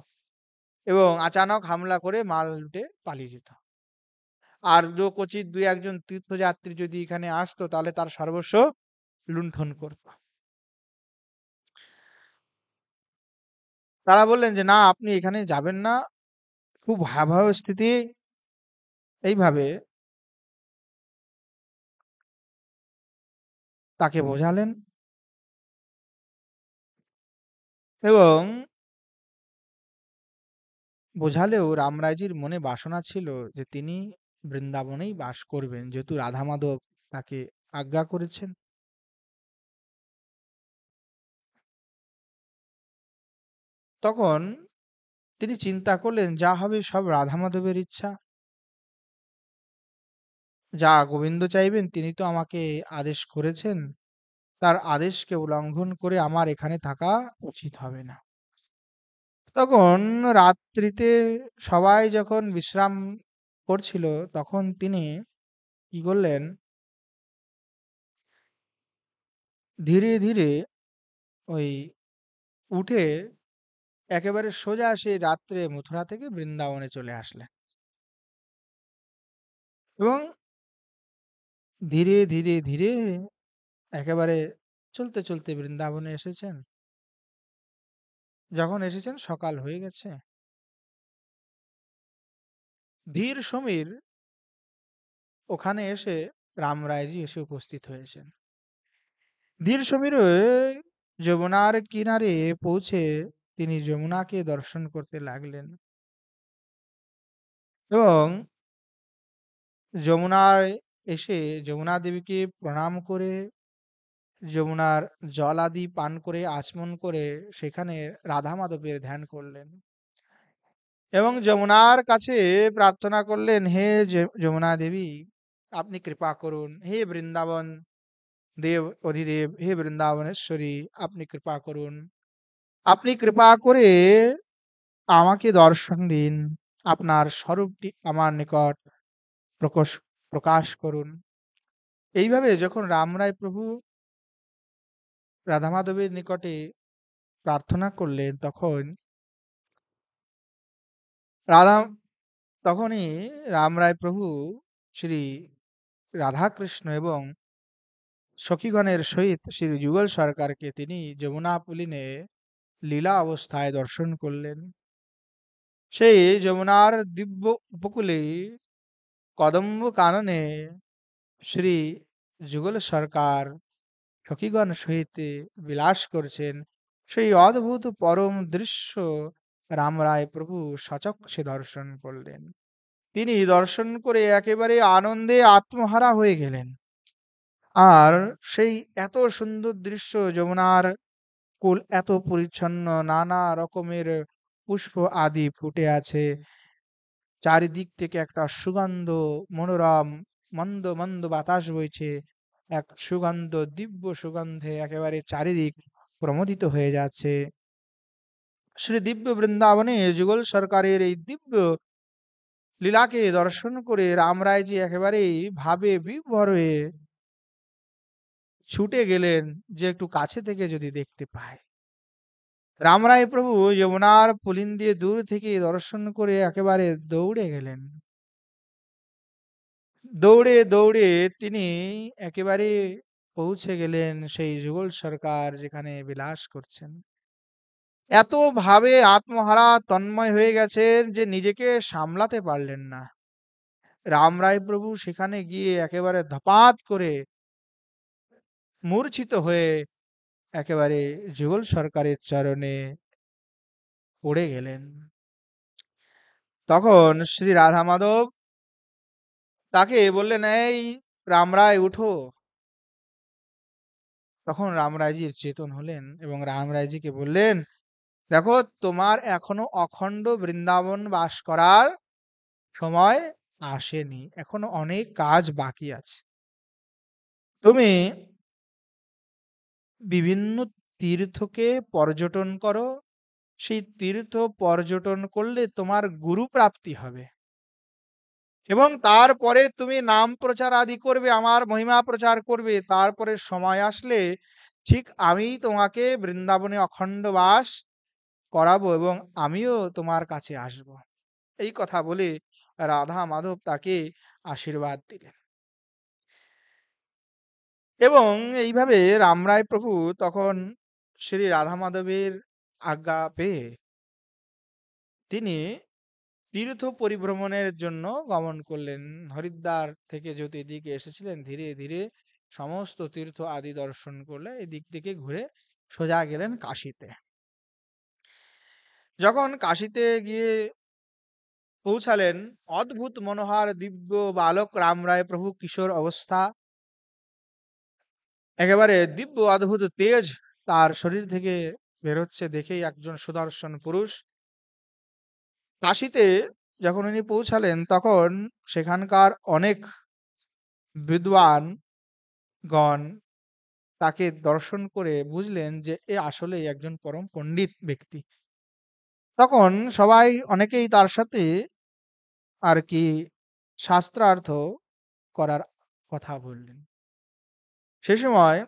এবং আচানক হামলা করে মাল লুটে পালিয়ে যেত। আর কচিত দুই একজন তীর্থযাত্রী যদি এখানে আসতো তাহলে তার সর্বস্ব লুণ্ঠন করত। তারা বললেন যে না, আপনি এখানে যাবেন না, খুব ভয়াবহ স্থিতি। এইভাবে তাকে বোঝালেন এবং বোঝালেও রামরায়জির মনে বাসনা ছিল যে তিনি বৃন্দাবনেই বাস করবেন, যেহেতু রাধা মাধব তাকে আজ্ঞা করেছেন। তখন তিনি চিন্তা করলেন যা হবে সব রাধা মাধবের ইচ্ছা, যা গোবিন্দ চাইবেন তিনি তো আমাকে আদেশ করেছেন, তার আদেশকে উল্লঙ্ঘন করে আমার এখানে থাকা উচিত হবে না। তখন রাত্রিতে সবাই যখন বিশ্রাম করছিল, তখন তিনি কি করলেন, ধীরে ধীরে ওই উঠে একেবারে সোজা সেই রাত্রে মথুরা থেকে বৃন্দাবনে চলে আসলেন এবং ধীরে ধীরে ধীরে একেবারে চলতে চলতে বৃন্দাবনে এসেছেন। যখন এসেছেন সকাল হয়ে গেছে। ধীর সমীর ওখানে এসে রামরায়জি এসে উপস্থিত হয়েছেন। ধীর সমীর যমুনার কিনারে পৌঁছে তিনি যমুনাকে দর্শন করতে লাগলেন। এবং যমুনায় এসে যমুনা দেবীকে প্রণাম করে যমুনার জল আদি পান করে আচমন করে সেখানে রাধা মাধবের ধ্যান করলেন এবং যমুনার কাছে প্রার্থনা করলেন, হে যমুনা দেবী, আপনি কৃপা করুন। হে বৃন্দাবন দেব অধিদেব, হে বৃন্দাবনেশ্বরী, আপনি কৃপা করুন। আপনি কৃপা করে আমাকে দর্শন দিন। আপনার স্বরূপটি আমার নিকট প্রকাশ প্রকাশ করুন। এইভাবে যখন রামরায় প্রভু রাধা মাধবের নিকটে প্রার্থনা করলেন, রাধা তখনই রামরায় প্রভু শ্রী রাধাকৃষ্ণ এবং সখীগণের সহিত শ্রী যুগল সরকারকে তিনি যমুনা পুলিনে লীলা অবস্থায় দর্শন করলেন। সেই যমুনার দিব্য উপকূলে কদম্ব কাননে শ্রী যুগল সরকার সখীগণ সহিত বিলাস করছেন। সেই অদ্ভুত পরম দৃশ্য রামরায় প্রভু সচক্ষে দর্শন করলেন। তিনি দর্শন করে একেবারে আনন্দে আত্মহারা হয়ে গেলেন। আর সেই এত সুন্দর দৃশ্য, যমুনার কুল এত পরিচ্ছন্ন, নানা রকমের পুষ্প আদি ফুটে আছে, চারিদিক থেকে একটা সুগন্ধ মনোরম মন্দ মন্দ বাতাস বইছে, এক সুগন্ধ দিব্য সুগন্ধে একেবারে চারিদিক প্রমোদিত হয়ে যাচ্ছে। শ্রী দিব্য বৃন্দাবনে যুগল সরকারের এই দিব্য লীলাকে দর্শন করে রামরায়জি একেবারেই ভাবে বিভোর হয়ে ছুটে গেলেন যে একটু কাছে থেকে যদি দেখতে পায়। রামরায় প্রভু যমুনার পুলিন দিয়ে দূর থেকে দর্শন করে একেবারে দৌড়ে গেলেন। দৌড়ে দৌড়ে তিনি একেবারে পৌঁছে গেলেন সেই যুগল সরকার যেখানে বিলাস করছেন। এত ভাবে আত্মহারা তন্ময় হয়ে গেছেন যে নিজেকে সামলাতে পারলেন না। রামরায় প্রভু সেখানে গিয়ে একেবারে ধপাত করে মূর্ছিত হয়ে একেবারে যুগল সরকারের চরণে পড়ে গেলেন। তখন শ্রী রাধা মাধব তাকে বললেন, এই রামরায় উঠো। তখন রামরায়জি চেতন হলেন এবং রামরায়জিকে বললেন, দেখো, তোমার এখনো অখণ্ড বৃন্দাবন বাস করার সময় আসেনি, এখনো অনেক কাজ বাকি আছে। তুমি বিভিন্ন তীর্থকে পর্যটন করো, সেই তীর্থ পর্যটন করলে তোমার গুরু প্রাপ্তি হবে এবং তারপরে তুমি নাম প্রচার আদি করবে, আমার মহিমা প্রচার করবে। তারপরে সময় আসলে ঠিক আমি তোমাকে বৃন্দাবনে অখণ্ড বাস করাবো এবং আমিও তোমার কাছে আসব। এই কথা বলে রাধা মাধব তাকে আশীর্বাদ দিলেন এবং এইভাবে রামরায় প্রভু তখন শ্রী রাধা মাধবের আজ্ঞা পেয়ে তিনি তীর্থ পরিভ্রমণের জন্য গমন করলেন। হরিদ্বার থেকে যেহেতু এদিকে এসেছিলেন, ধীরে ধীরে সমস্ত তীর্থ আদি দর্শন করলে এদিক থেকে ঘুরে সোজা গেলেন কাশীতে। যখন কাশীতে গিয়ে পৌঁছালেন, অদ্ভুত মনোহর দিব্য বালক রামরায় প্রভু কিশোর অবস্থা, একেবারে দিব্য অদ্ভুত তেজ তার শরীর থেকে বেরোচ্ছে, দেখেই একজন সুদর্শন পুরুষ। কাশীতে যখন উনি পৌঁছালেন তখন সেখানকার অনেক বিদ্বান গণ তাকে দর্শন করে বুঝলেন যে এ আসলেই একজন পরম পণ্ডিত ব্যক্তি। তখন সবাই অনেকেই তার সাথে আর কি শাস্ত্রার্থ করার কথা বললেন। সে সময়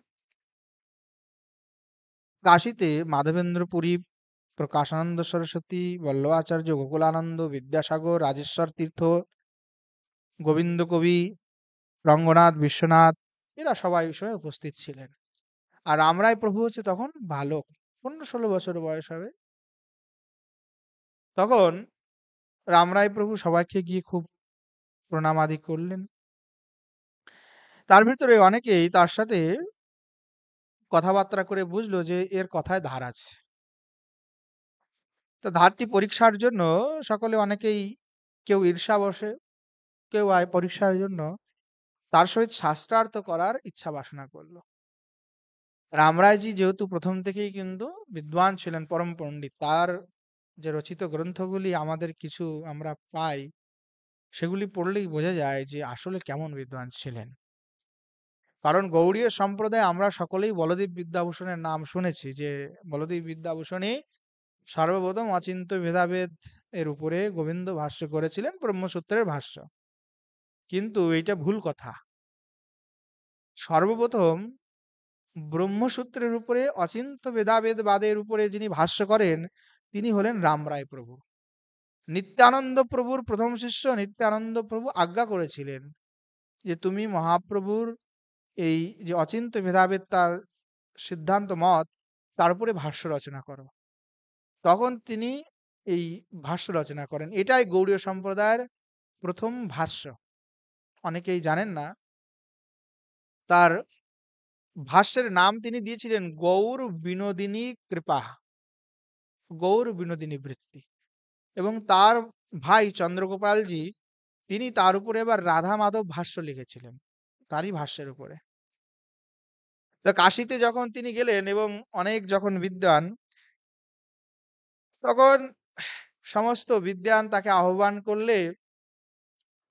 কাশীতে মাধবেন্দ্র পুরী, প্রকাশানন্দ সরস্বতী, বল্লভাচার্য, গোকুলানন্দ, বিদ্যাসাগর, রাজেশ্বর তীর্থ, গোবিন্দ কবি, রঙ্গনাথ, বিশ্বনাথ, এরা সবাই বিষয়ে উপস্থিত ছিলেন। আর রামরায় প্রভু হচ্ছে তখন বালক, 15-16 বছর বয়স হবে। তখন রামরায় প্রভু সবাইকে গিয়ে খুব প্রণাম আদি করলেন। তার ভিতরে অনেকেই তার সাথে কথাবার্তা করে বুঝলো যে এর কথায় ধার আছে। তো ধারটি পরীক্ষার জন্য সকলে অনেকেই কেউ ঈর্ষাবশে, কেউ পরীক্ষার জন্য তার সহিত শাস্ত্রার্থ করার ইচ্ছা বাসনা করলো। রামরায়জি যেহেতু প্রথম থেকেই কিন্তু বিদ্বান ছিলেন, পরম পণ্ডিত, তার যে রচিত গ্রন্থগুলি আমাদের কিছু আমরা পাই, সেগুলি পড়লেই বোঝা যায় যে আসলে কেমন বিদ্বান ছিলেন। কারণ গৌড়ীয় সম্প্রদায়ে আমরা সকলেই বলদেব বিদ্যাভূষণের নাম শুনেছি, যে বলদেব বিদ্যাভূষণই সর্বপ্রথম অচিন্ত্য ভেদাভেদ এর উপরে গোবিন্দ ভাষ্য করেছিলেন, ব্রহ্মসূত্রের ভাষ্য। কিন্তু এইটা ভুল কথা। সর্বপ্রথম ব্রহ্মসূত্রের উপরে অচিন্ত্য ভেদাভেদ বাদের উপরে যিনি ভাষ্য করেন, তিনি হলেন রামরায় প্রভু। নিত্যানন্দ প্রভুর প্রথম শিষ্য নিত্যানন্দ প্রভু আজ্ঞা করেছিলেন যে তুমি মহাপ্রভুর এই যে অচিন্ত্য ভেদাভেদ তার সিদ্ধান্ত মত, তার উপরে ভাষ্য রচনা করো। তখন তিনি এই ভাষ্য রচনা করেন। এটাই গৌড়ীয় সম্প্রদায়ের প্রথম ভাষ্য। অনেকেই জানেন না, তার ভাষ্যের নাম তিনি দিয়েছিলেন গৌর বিনোদিনী কৃপা, গৌর বিনোদিনী বৃত্তি। এবং তার ভাই চন্দ্রগোপালজি, তিনি তার উপরে এবার রাধা মাধব ভাষ্য লিখেছিলেন, তারই ভাষ্যের উপরে। তো কাশীতে যখন তিনি গেলেন এবং অনেক যখন বিদ্বান, তখন সমস্ত বিদ্বান তাকে আহ্বান করলে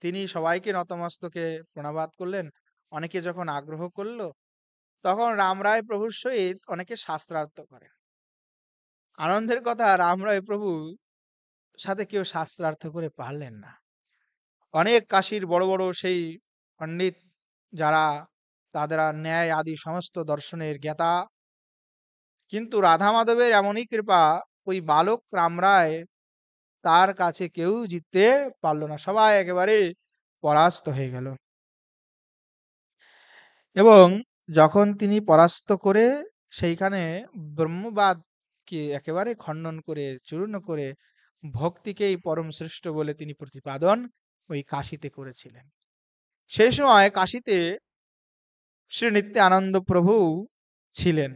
তিনি সবাইকে নতমস্তকে প্রণাবাদ করলেন। অনেকে যখন আগ্রহ করলো, তখন রামরায় প্রভুর সহিত অনেকে শাস্ত্রার্থ করেন। আনন্দের কথা, রামরায় প্রভু সাথে কেউ শাস্ত্রার্থ করে পারলেন না। অনেক কাশীর বড় বড় সেই পণ্ডিত, যারা তাদের ন্যায় আদি সমস্ত দর্শনের জ্ঞাতা, কিন্তু রাধা মাধবের এমনই কৃপা, ওই বালক রামরায়, তার কাছে কেউ জিততে পারলো না, সবাই একেবারে পরাস্ত হয়ে গেল। এবং যখন তিনি পরাস্ত করে সেইখানে ব্রহ্মবাদকে একেবারে খণ্ডন করে চূর্ণ করে ভক্তিকেই পরম শ্রেষ্ঠ বলে তিনি প্রতিপাদন ওই কাশীতে করেছিলেন। সেই সময় কাশীতে শ্রী নিত্যানন্দ প্রভু ছিলেন।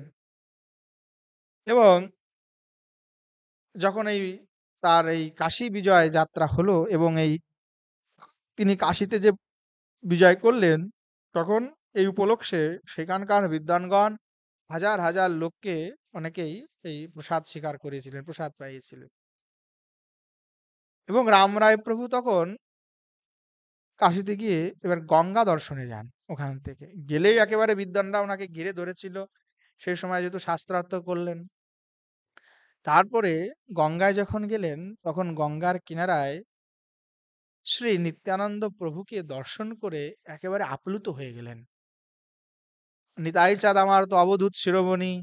এবং যখন এই তার এই কাশী বিজয় যাত্রা হলো এবং এই তিনি কাশীতে যে বিজয় করলেন, তখন এই উপলক্ষে সেখানকার বিদ্বানগণ হাজার হাজার লোককে অনেকেই এই প্রসাদ স্বীকার করেছিলেন, প্রসাদ পাইয়েছিলেন। এবং রামরায় প্রভু তখন কাশীতে গিয়ে এবার গঙ্গা দর্শনে যান। ওখান থেকে গেলেই একেবারে বিদ্বানরা ওনাকে ঘিরে ধরেছিল, সেই সময় যেহেতু শাস্ত্রার্থ করলেন। তারপরে গঙ্গায় যখন গেলেন, তখন গঙ্গার কিনারায় শ্রী নিত্যানন্দ প্রভুকে দর্শন করে একেবারে আপ্লুত হয়ে গেলেন। নিতাই চাঁদ আমার তো অবধূত শিরোমণি,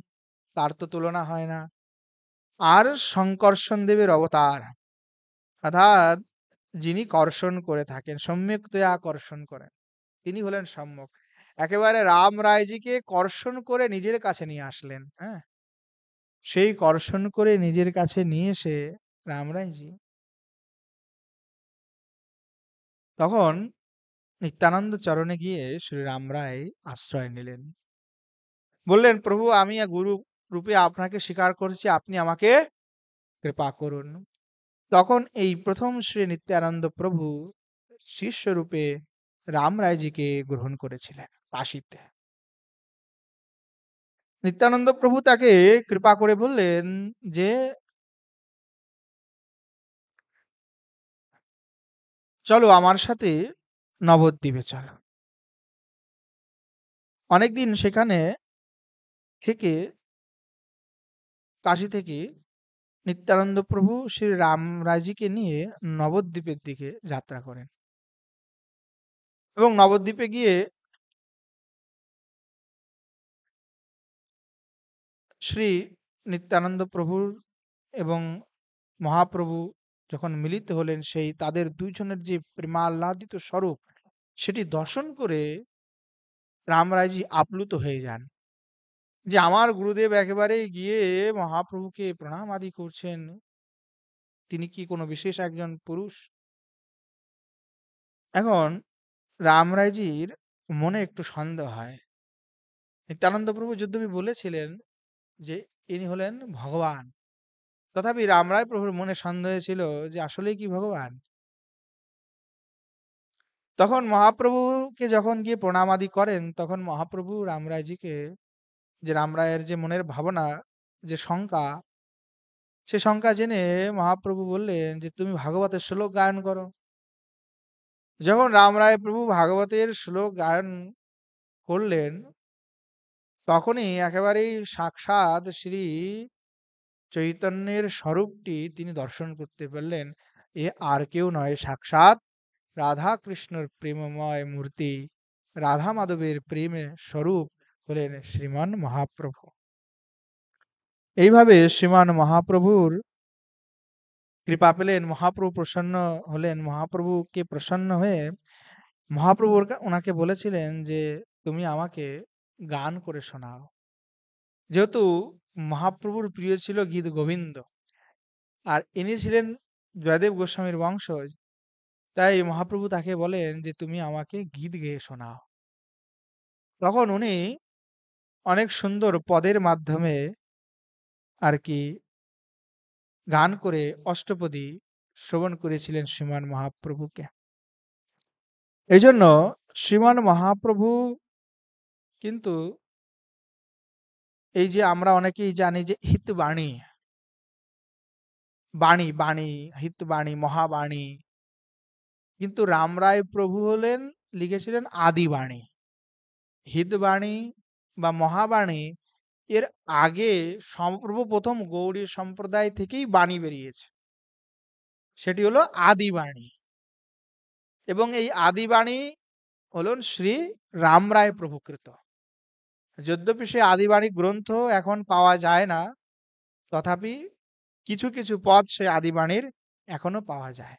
তার তো তুলনা হয় না। আর শঙ্কর্ষণ দেবের অবতার, অর্থাৎ যিনি কর্ষণ করে থাকেন, সম্যক দেয়া কর্ষণ করেন, তিনি হলেন সম্যক। একেবারে রাম রায়জিকে কর্ষণ করে নিজের কাছে নিয়ে আসলেন। হ্যাঁ, সেই কর্ষণ করে নিজের কাছে নিয়ে এসে রাম রায়জি তখন নিত্যানন্দ চরণে গিয়ে শ্রী রাম রায় আশ্রয় নিলেন। বললেন, প্রভু আমি গুরু রূপে আপনাকে স্বীকার করছি, আপনি আমাকে কৃপা করুন। তখন এই প্রথম শ্রী নিত্যানন্দ প্রভু শিষ্য রূপে রাম রায়জিকে গ্রহণ করেছিলেন কাশীতে। নিত্যানন্দ প্রভু তাকে কৃপা করে বললেন যে চলো আমার সাথে নবদ্বীপে চলো। অনেকদিন সেখানে থেকে কাশী থেকে নিত্যানন্দ প্রভু শ্রী রাম রায়জিকে নিয়ে নবদ্বীপের দিকে যাত্রা করেন। এবং নবদ্বীপে গিয়ে শ্রী নিত্যানন্দ প্রভুর এবং মহাপ্রভু যখন মিলিত হলেন, সেই তাদের দুইজনের যে প্রেমাহ্লাদিত স্বরূপ, সেটি দর্শন করে রামরায়জি আপ্লুত হয়ে যান, যে আমার গুরুদেব একেবারে গিয়ে মহাপ্রভুকে প্রণাম আদি করছেন, তিনি কি কোনো বিশেষ একজন পুরুষ? এখন রামরায়জির মনে একটু সন্দেহ হয়। নিত্যানন্দ প্রভু যদ্যপি বলেছিলেন যে ইনি হলেন ভগবান, তথাপি রামরায় প্রভুর মনে সন্দেহ ছিল যে আসলেই কি ভগবান। তখন মহাপ্রভুকে যখন গিয়ে প্রণাম আদি করেন, তখন মহাপ্রভু রামরায়জিকে, যে রামরায়ের যে মনের ভাবনা, যে শঙ্কা, সে শঙ্কা জেনে মহাপ্রভু বললেন যে তুমি ভাগবতের শ্লোক গায়ন করো। যখন রামরায় প্রভু ভাগবতের শ্লোক গায়ন করলেন, তখনই একেবারেই সাক্ষাৎ শ্রী চৈতন্যের স্বরূপটি তিনি দর্শন করতে পারলেন। এ আর কেউ নয়, সাক্ষাৎ রাধা কৃষ্ণর প্রেমময় মূর্তি, রাধা মাধবের প্রেমের স্বরূপ হলেন শ্রীমান মহাপ্রভু। এইভাবে শ্রীমান মহাপ্রভুর কৃপা পেলেন, মহাপ্রভু প্রসন্ন হলেন। মহাপ্রভুকে প্রসন্ন হয়ে মহাপ্রভু ওনাকে বলেছিলেন যে তুমি আমাকে গান করে শোনাও। যেহেতু মহাপ্রভুর প্রিয় ছিল গীত গোবিন্দ, আর ইনি ছিলেন জয়দেব গোস্বামীর বংশজ, তাই মহাপ্রভু তাকে বলেন যে তুমি আমাকে গীত গেয়ে শোনাও। তখন উনি অনেক সুন্দর পদের মাধ্যমে আর কি গান করে অষ্টপদী শ্রবণ করেছিলেন শ্রীমান মহাপ্রভুকে। এই জন্য শ্রীমান মহাপ্রভু কিন্তু, এই যে আমরা অনেকেই জানি যে হিতবাণী, বাণী বাণী হিতবাণী মহাবাণী, কিন্তু রামরায় প্রভু হলেন, লিখেছিলেন আদিবাণী। হিতবাণী বা মহাবাণী এর আগে সর্বপ্রথম গৌড়ী সম্প্রদায় থেকেই বাণী বেরিয়েছে, সেটি হলো আদিবাণী। এবং এই আদিবাণী হলেন শ্রী রামরায় প্রভুকৃত। যদ্যপি সে আদিবাণী গ্রন্থ এখন পাওয়া যায় না, তথাপি কিছু কিছু পদ সে আদিবাণীর এখনো পাওয়া যায়।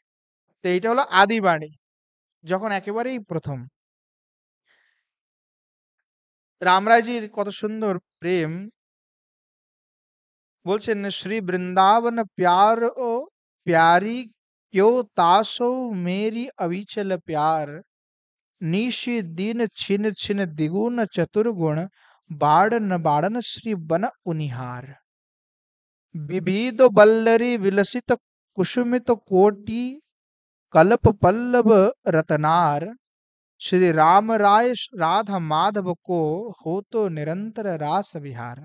তো এইটা হলো আদিবাণী, যখন একেবারেই প্রথম। রামরায়জির কত সুন্দর প্রেম, বলছেন শ্রী বৃন্দাবন প্যার ও প্যারি क्यों तासो मेरी अविचल प्यार, निशि दिन छिन छिन दिगुन चतुर्गुण, बाड़न बाड़न श्री बन उनिहार, विविध बल्लरी विलसित कुसुमित कोटि, कल्प पल्लव रतनार, श्री राम राय राधा माधव को हो तो निरंतर रास विहार।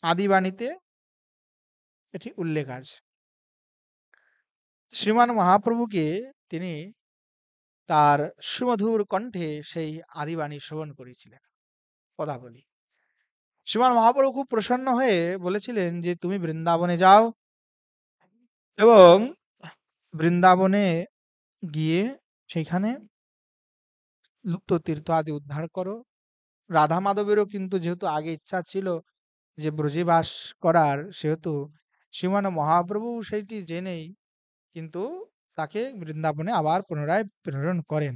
আদিবাণীতে এটি উল্লেখ আছে। শ্রীমান মহাপ্রভুকে তিনি তার সুমধুর কণ্ঠে সেই আদিবাণী শ্রবণ করেছিলেন, পদাবলী। শ্রীমান মহাপ্রভু খুব প্রসন্ন হয়ে বলেছিলেন যে তুমি বৃন্দাবনে যাও এবং বৃন্দাবনে গিয়ে সেখানে লুপ্ত তীর্থ আদি উদ্ধার করো। রাধা মাধবেরও কিন্তু যেহেতু আগে ইচ্ছা ছিল যে ব্রজে বাস করার, সেহেতু শ্রীমান মহাপ্রভু সেইটি জেনেই কিন্তু তাকে বৃন্দাবনে আবার পুনরায় প্রেরণ করেন।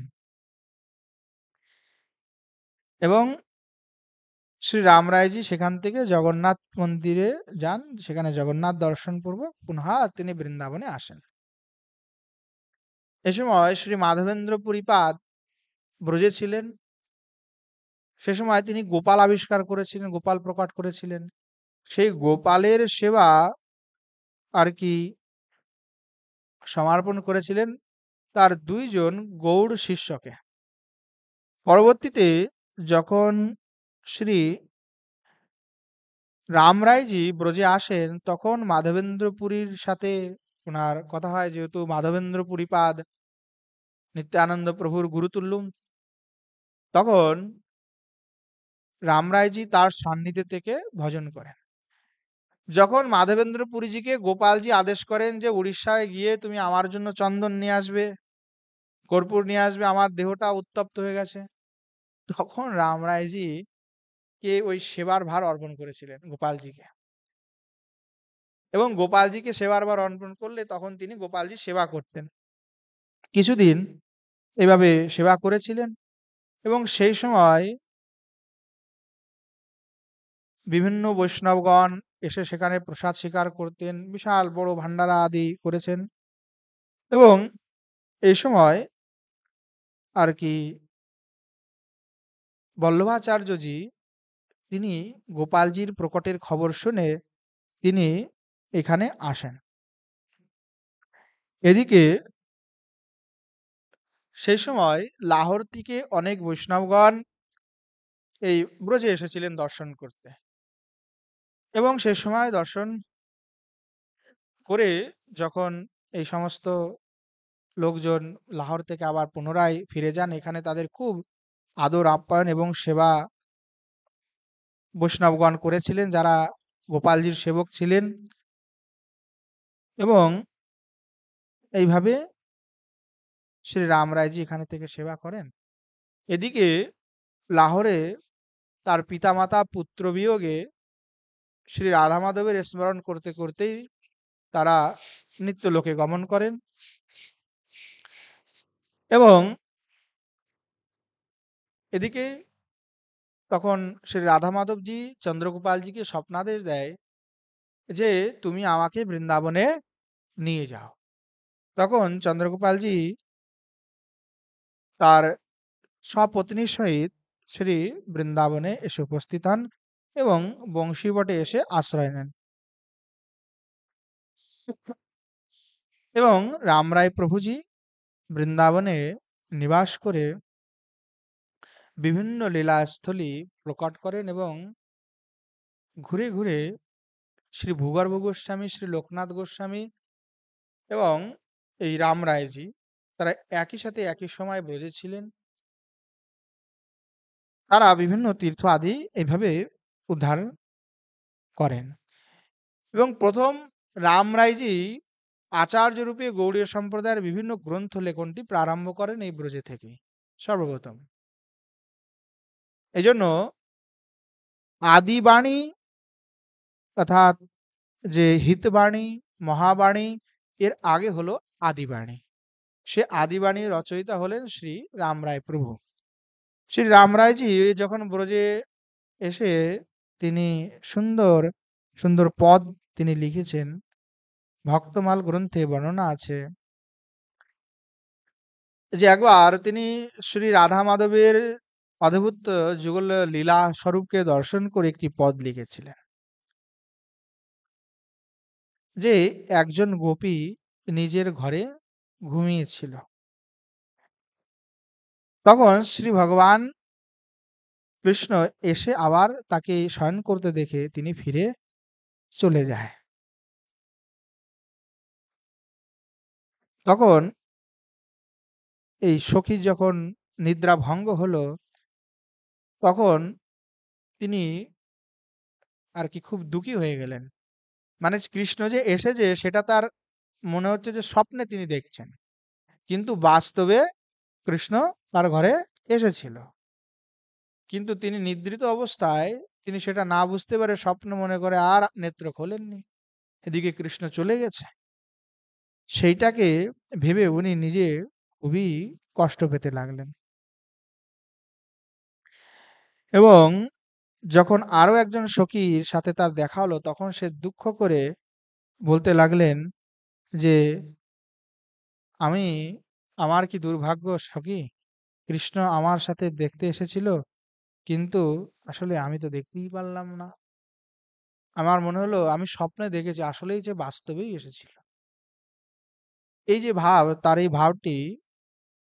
এবং শ্রী রামরায়জি সেখান থেকে জগন্নাথ মন্দিরে যান, সেখানে জগন্নাথ দর্শন পূর্বক পুনঃ তিনি বৃন্দাবনে আসেন। এ সময় শ্রী মাধবেন্দ্র পুরীপাদ ব্রজে ছিলেন। সে সময় তিনি গোপাল আবিষ্কার করেছিলেন, গোপাল প্রকট করেছিলেন। সেই গোপালের সেবা আর কি সমর্পণ করেছিলেন তার দুইজন গৌড় শিষ্যকে। পরবর্তীতে যখন শ্রী রামরায়জি ব্রজে আসেন, তখন মাধবেন্দ্র পুরীর সাথে ওনার কথা হয়, যেহেতু মাধবেন্দ্র পুরীপাদ নিত্যানন্দ প্রভুর গুরুতুল্য। তখন রামরায়জি তার সান্নিধ্যে থেকে ভজন করেন। যখন মাধবেন্দ্র পুরীজিকে গোপালজি আদেশ করেন যে উড়িষ্যায় গিয়ে তুমি আমার জন্য চন্দন নিয়ে আসবে, কর্পূর নিয়ে আসবে, আমার দেহটা উত্তপ্ত হয়ে গেছে, তখন রামরায়জি কে ওই সেবার ভার অর্পণ করেছিলেন গোপালজিকে। এবং গোপালজিকে সেবার ভার অর্পণ করলে তখন তিনি গোপালজি সেবা করতেন। কিছুদিন এভাবে সেবা করেছিলেন এবং সেই সময় বিভিন্ন বৈষ্ণবগণ এসে সেখানে প্রসাদ স্বীকার করতেন, বিশাল বড় ভান্ডারা আদি করেছেন। এবং এই সময় আর কি বল্লভাচার্যজি তিনি গোপালজির প্রকটের খবর শুনে তিনি এখানে আসেন। এদিকে সেই সময় লাহোর থেকে অনেক বৈষ্ণবগণ এই ব্রজে এসেছিলেন দর্শন করতে, এবং সে সময় দর্শন করে যখন এই সমস্ত লোকজন লাহোর থেকে আবার পুনরায় ফিরে যান, এখানে তাদের খুব আদর আপ্যায়ন এবং সেবা বৈষ্ণবগণ করেছিলেন, যারা গোপালজির সেবক ছিলেন, এবং এইভাবে শ্রী রাম রায়জি এখানে থেকে সেবা করেন। এদিকে লাহোরে তার পিতামাতা পুত্র বিয়োগে শ্রী রাধা মাধবের স্মরণ করতে করতেই তারা নিত্যলোকে গমন করেন, এবং এদিকে তখন শ্রী রাধা মাধবজি চন্দ্রগোপালজিকে স্বপ্নাদেশ দেয় যে তুমি আমাকে বৃন্দাবনে নিয়ে যাও। তখন চন্দ্রগোপালজি তার সপত্নীর সহিত শ্রী বৃন্দাবনে এসে উপস্থিত হন এবং বংশীবটে এসে আশ্রয় নেন, এবং রামরায় প্রভুজি বৃন্দাবনে নিবাস করে বিভিন্ন লীলাস্থলী প্রকট করেন, এবং ঘুরে ঘুরে শ্রী ভূগর্ভ গোস্বামী, শ্রী লোকনাথ গোস্বামী এবং এই রাম রায়জি তারা একই সাথে একই সময় ব্রজে ছিলেন। তারা বিভিন্ন তীর্থ আদি এইভাবে উদ্ধার করেন, এবং প্রথম রাম রায়জি আচার্য রূপে গৌড়ীয় সম্প্রদায়ের বিভিন্ন গ্রন্থ লেখনটি প্রারম্ভ করেন এই ব্রজে থেকে সর্বপ্রথম। এই জন্য আদিবাণী অর্থাৎ যে হিতবাণী, মহাবাণী, এর আগে হলো আদিবাণী। সে আদিবাণীর রচয়িতা হলেন শ্রী রামরায় প্রভু। শ্রী রামরায়জি যখন ব্রজে এসে তিনি সুন্দর সুন্দর পদ তিনি লিখেছেন। ভক্তমাল গ্রন্থে বর্ণনা আছে যে একবার তিনি শ্রী রাধা মাধবের অদ্ভুত যুগল লীলা স্বরূপকে দর্শন করে একটি পদ লিখেছিলেন যে একজন গোপী নিজের ঘরে ঘুমিয়েছিল, তখন শ্রী ভগবান কৃষ্ণ এসে আবার তাকে শয়ন করতে দেখে তিনি ফিরে চলে যায়। তখন এই সখীর যখন নিদ্রা ভঙ্গ হলো, তখন তিনি আর কি খুব দুঃখী হয়ে গেলেন। মানে কৃষ্ণ যে এসেছে সেটা তার মনে হচ্ছে যে স্বপ্নে তিনি দেখছেন, কিন্তু বাস্তবে কৃষ্ণ তার ঘরে এসেছিল, কিন্তু তিনি নিদ্রিত অবস্থায় তিনি সেটা না বুঝতে পারে স্বপ্ন মনে করে আর নেত্র খোলেননি, এদিকে কৃষ্ণ চলে গেছে। সেইটাকে ভেবে উনি নিজে খুবই কষ্ট পেতে লাগলেন, এবং যখন আরো একজন সখীর সাথে তার দেখা হলো, তখন সে দুঃখ করে বলতে লাগলেন যে আমি, আমার কি দুর্ভাগ্য সখী, কৃষ্ণ আমার সাথে দেখতে এসেছিল, কিন্তু আসলে আমি তো দেখতেই পারলাম না। আমার মনে হলো আমি স্বপ্নে দেখেছি, আসলেই যে বাস্তবেই এসেছিল। এই যে ভাব, তার এই ভাবটি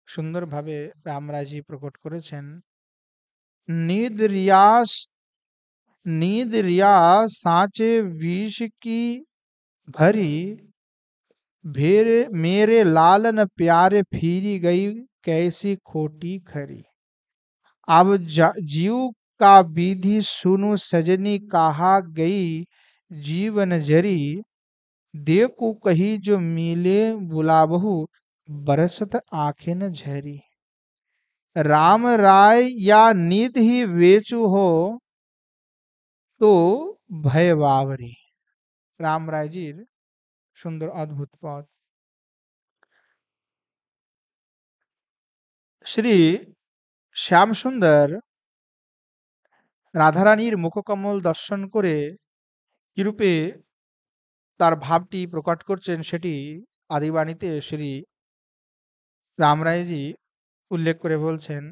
সুন্দরভাবে রামরাজি প্রকট করেছেন। नींद रियास नींद रियास सांचे विष की भरी, भेरे मेरे लालन प्यारे फिरी गई कैसी खोटी खरी। अब जीव का विधि सुनु सजनी कहा गई जीवन जरी, देखो कही जो मिले बुलाबहु बरसत आंखें न झरी। राम राय या नीत ही वेचु हो तो भय बावरी। राम रायजीर সুন্দর অদ্ভুত পদ। শ্রী শ্যাম সুন্দর রাধারানীর মুখকমল দর্শন করে কিরূপে তার ভাবটি প্রকট করছেন সেটি আদিবাণীতে শ্রী রামরায়জি উল্লেখ করে বলছেন,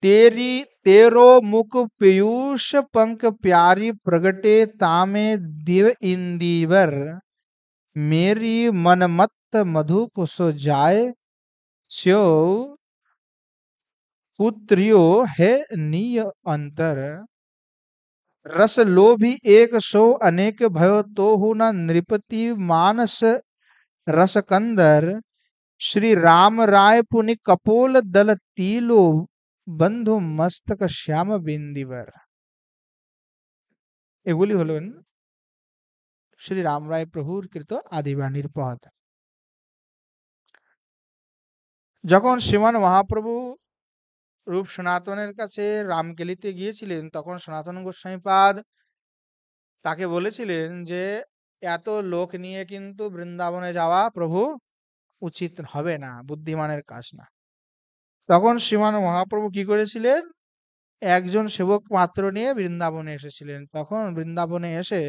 तेरी तेरो मुख पीयूष पंख प्यारी प्रगटे तामे दिव इंदीवर, मेरी मनमत मधुप सो जाय स्यो पुत्रियो है नीय अंतर रस लोभी एक सो अनेक भयो तो न नृपति मानस रस कंदर श्री राम राय पुनि कपोल दल तीलो बंधु मस्तक শ্যাম বিন্দিবর। এগুলি হলেন শ্রী রাম রায় প্রভুর কৃত আদিবাণীর পদ। যখন শ্রীমান মহাপ্রভু রূপ সনাতনের কাছে রামকেলিতে গিয়েছিলেন, তখন সনাতন গোস্বামী পাদ তাকে বলেছিলেন যে এত লোক নিয়ে কিন্তু বৃন্দাবনে যাওয়া প্রভু উচিত হবে না, বুদ্ধিমানের কাজ না। তখন শ্রীমান মহাপ্রভু কি করেছিলেন, একজন সেবক মাত্র নিয়ে বৃন্দাবনে এসেছিলেন। তখন বৃন্দাবনে এসে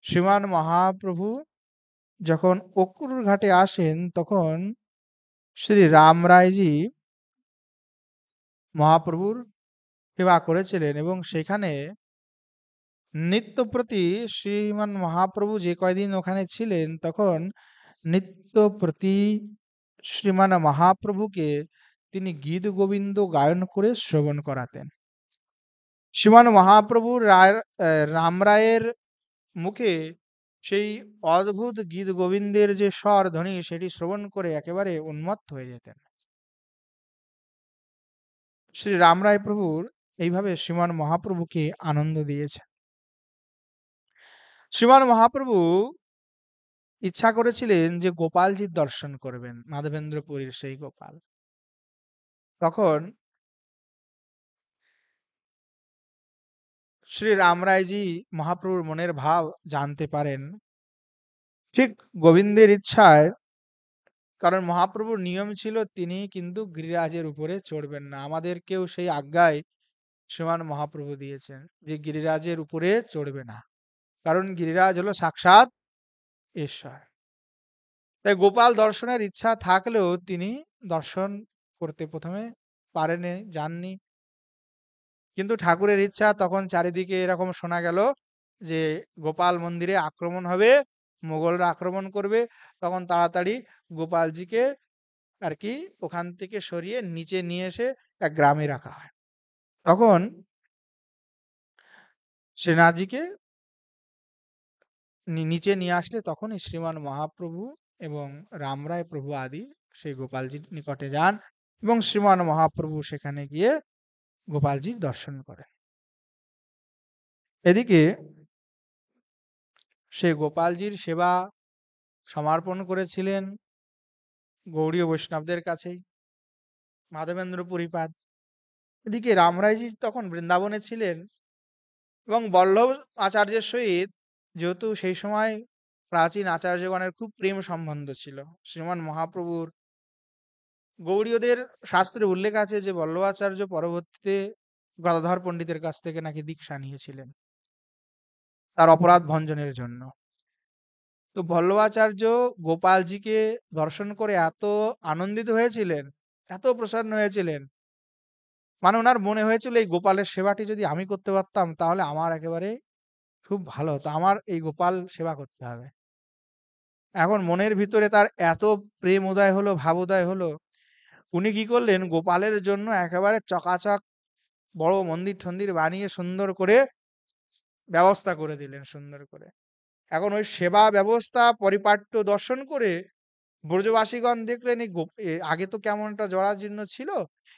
শ্রীমান মহাপ্রভু যখন অক্রুর ঘাটে আসেন, তখন শ্রী রাম রায়জি মহাপ্রভুর সেবা করেছিলেন এবং সেখানে নিত্য প্রতি শ্রীমান মহাপ্রভু যে কয়দিন ওখানে ছিলেন, তখন নিত্য প্রতি শ্রীমান মহাপ্রভুকে তিনি গীত গোবিন্দ গায়ন করে শ্রবণ করাতেন। শ্রীমান মহাপ্রভু রাম রায়ের মুখে সেই অদ্ভুত গীত গোবিন্দের যে স্বর ধ্বনি, সেটি শ্রবণ করে একেবারে উন্মত্ত হয়ে যেতেন। শ্রী রাম রায় প্রভুর এইভাবে শ্রীমান মহাপ্রভুকে আনন্দ দিয়েছে। শ্রীমান মহাপ্রভু ইচ্ছা করেছিলেন যে গোপালজির দর্শন করবেন, মাধবেন্দ্রপুরীর সেই গোপাল। তখন শ্রী রাম রায়জি মহাপ্রভুর মনের ভাব জানতে পারেন। ঠিক গোবিন্দের ইচ্ছায়, কারণ মহাপ্রভুর নিয়ম ছিল তিনি কিন্তু গিরিরাজের উপরে চড়বেন না। আমাদেরকেও সেই আজ্ঞায় শ্রীমান মহাপ্রভু দিয়েছেন যে গিরিরাজের উপরে চড়বে না, কারণ গিরিরাজ হলো সাক্ষাৎ ঈশ্বর। তাই গোপাল দর্শনের ইচ্ছা থাকলেও তিনি দর্শন করতে প্রথমে পারেনি, যাননি। কিন্তু ঠাকুরের ইচ্ছা, তখন চারিদিকে এরকম শোনা গেল যে গোপাল মন্দিরে আক্রমণ হবে, মোগলরা আক্রমণ করবে। তখন তাড়াতাড়ি গোপালজিকে আর কি ওখান থেকে সরিয়ে নিচে নিয়ে এসে এক গ্রামে রাখা হয়। তখন শ্রীনাথজিকে নিচে নিয়ে আসলে তখনই শ্রীমান মহাপ্রভু এবং রামরায় প্রভু আদি সেই গোপালজির নিকটে যান এবং শ্রীমান মহাপ্রভু সেখানে গিয়ে গোপালজির দর্শন করেন। এদিকে সেই গোপালজির সেবা সমর্পণ করেছিলেন গৌড়ীয় বৈষ্ণবদের কাছেই মাধবেন্দ্র পুরীপাদ। এদিকে রামরায়জি তখন বৃন্দাবনে ছিলেন এবং বল্লভ আচার্যের সহিত, যেহেতু সেই সময় প্রাচীন আচার্যগণের খুব প্রেম সম্বন্ধ ছিল, শ্রীমান মহাপ্রভুর গৌড়ীয়দের শাস্ত্রে উল্লেখ আছে যে বল্লভাচার্য পরবর্তীতে গদাধর পণ্ডিতের কাছ থেকে নাকি দীক্ষা নিয়েছিলেন তার অপরাধ ভঞ্জনের জন্য। তো বল্লভাচার্য গোপালজিকে দর্শন করে এত আনন্দিত হয়েছিলেন, এত প্রসন্ন হয়েছিলেন, মানে ওনার মনে হয়েছিল এই গোপালের সেবাটি যদি আমি করতে পারতাম তাহলে আমার একেবারে খুব ভালো হতো, আমার এই গোপাল সেবা করতে হবে। এখন মনের ভিতরে তার এত প্রেম উদয় হলো, ভাব উদয় হলো, উনি কি করলেন, গোপালের জন্য একেবারে চকাচক বড় মন্দির ঠন্দির বানিয়ে সুন্দর করে ব্যবস্থা করে দিলেন, সুন্দর করে। এখন ওই সেবা ব্যবস্থা পরিপাট্য দর্শন করে ব্রজবাসীগণ দেখলেন আগে তো কেমন একটা জরাজীর্ণ ছিল,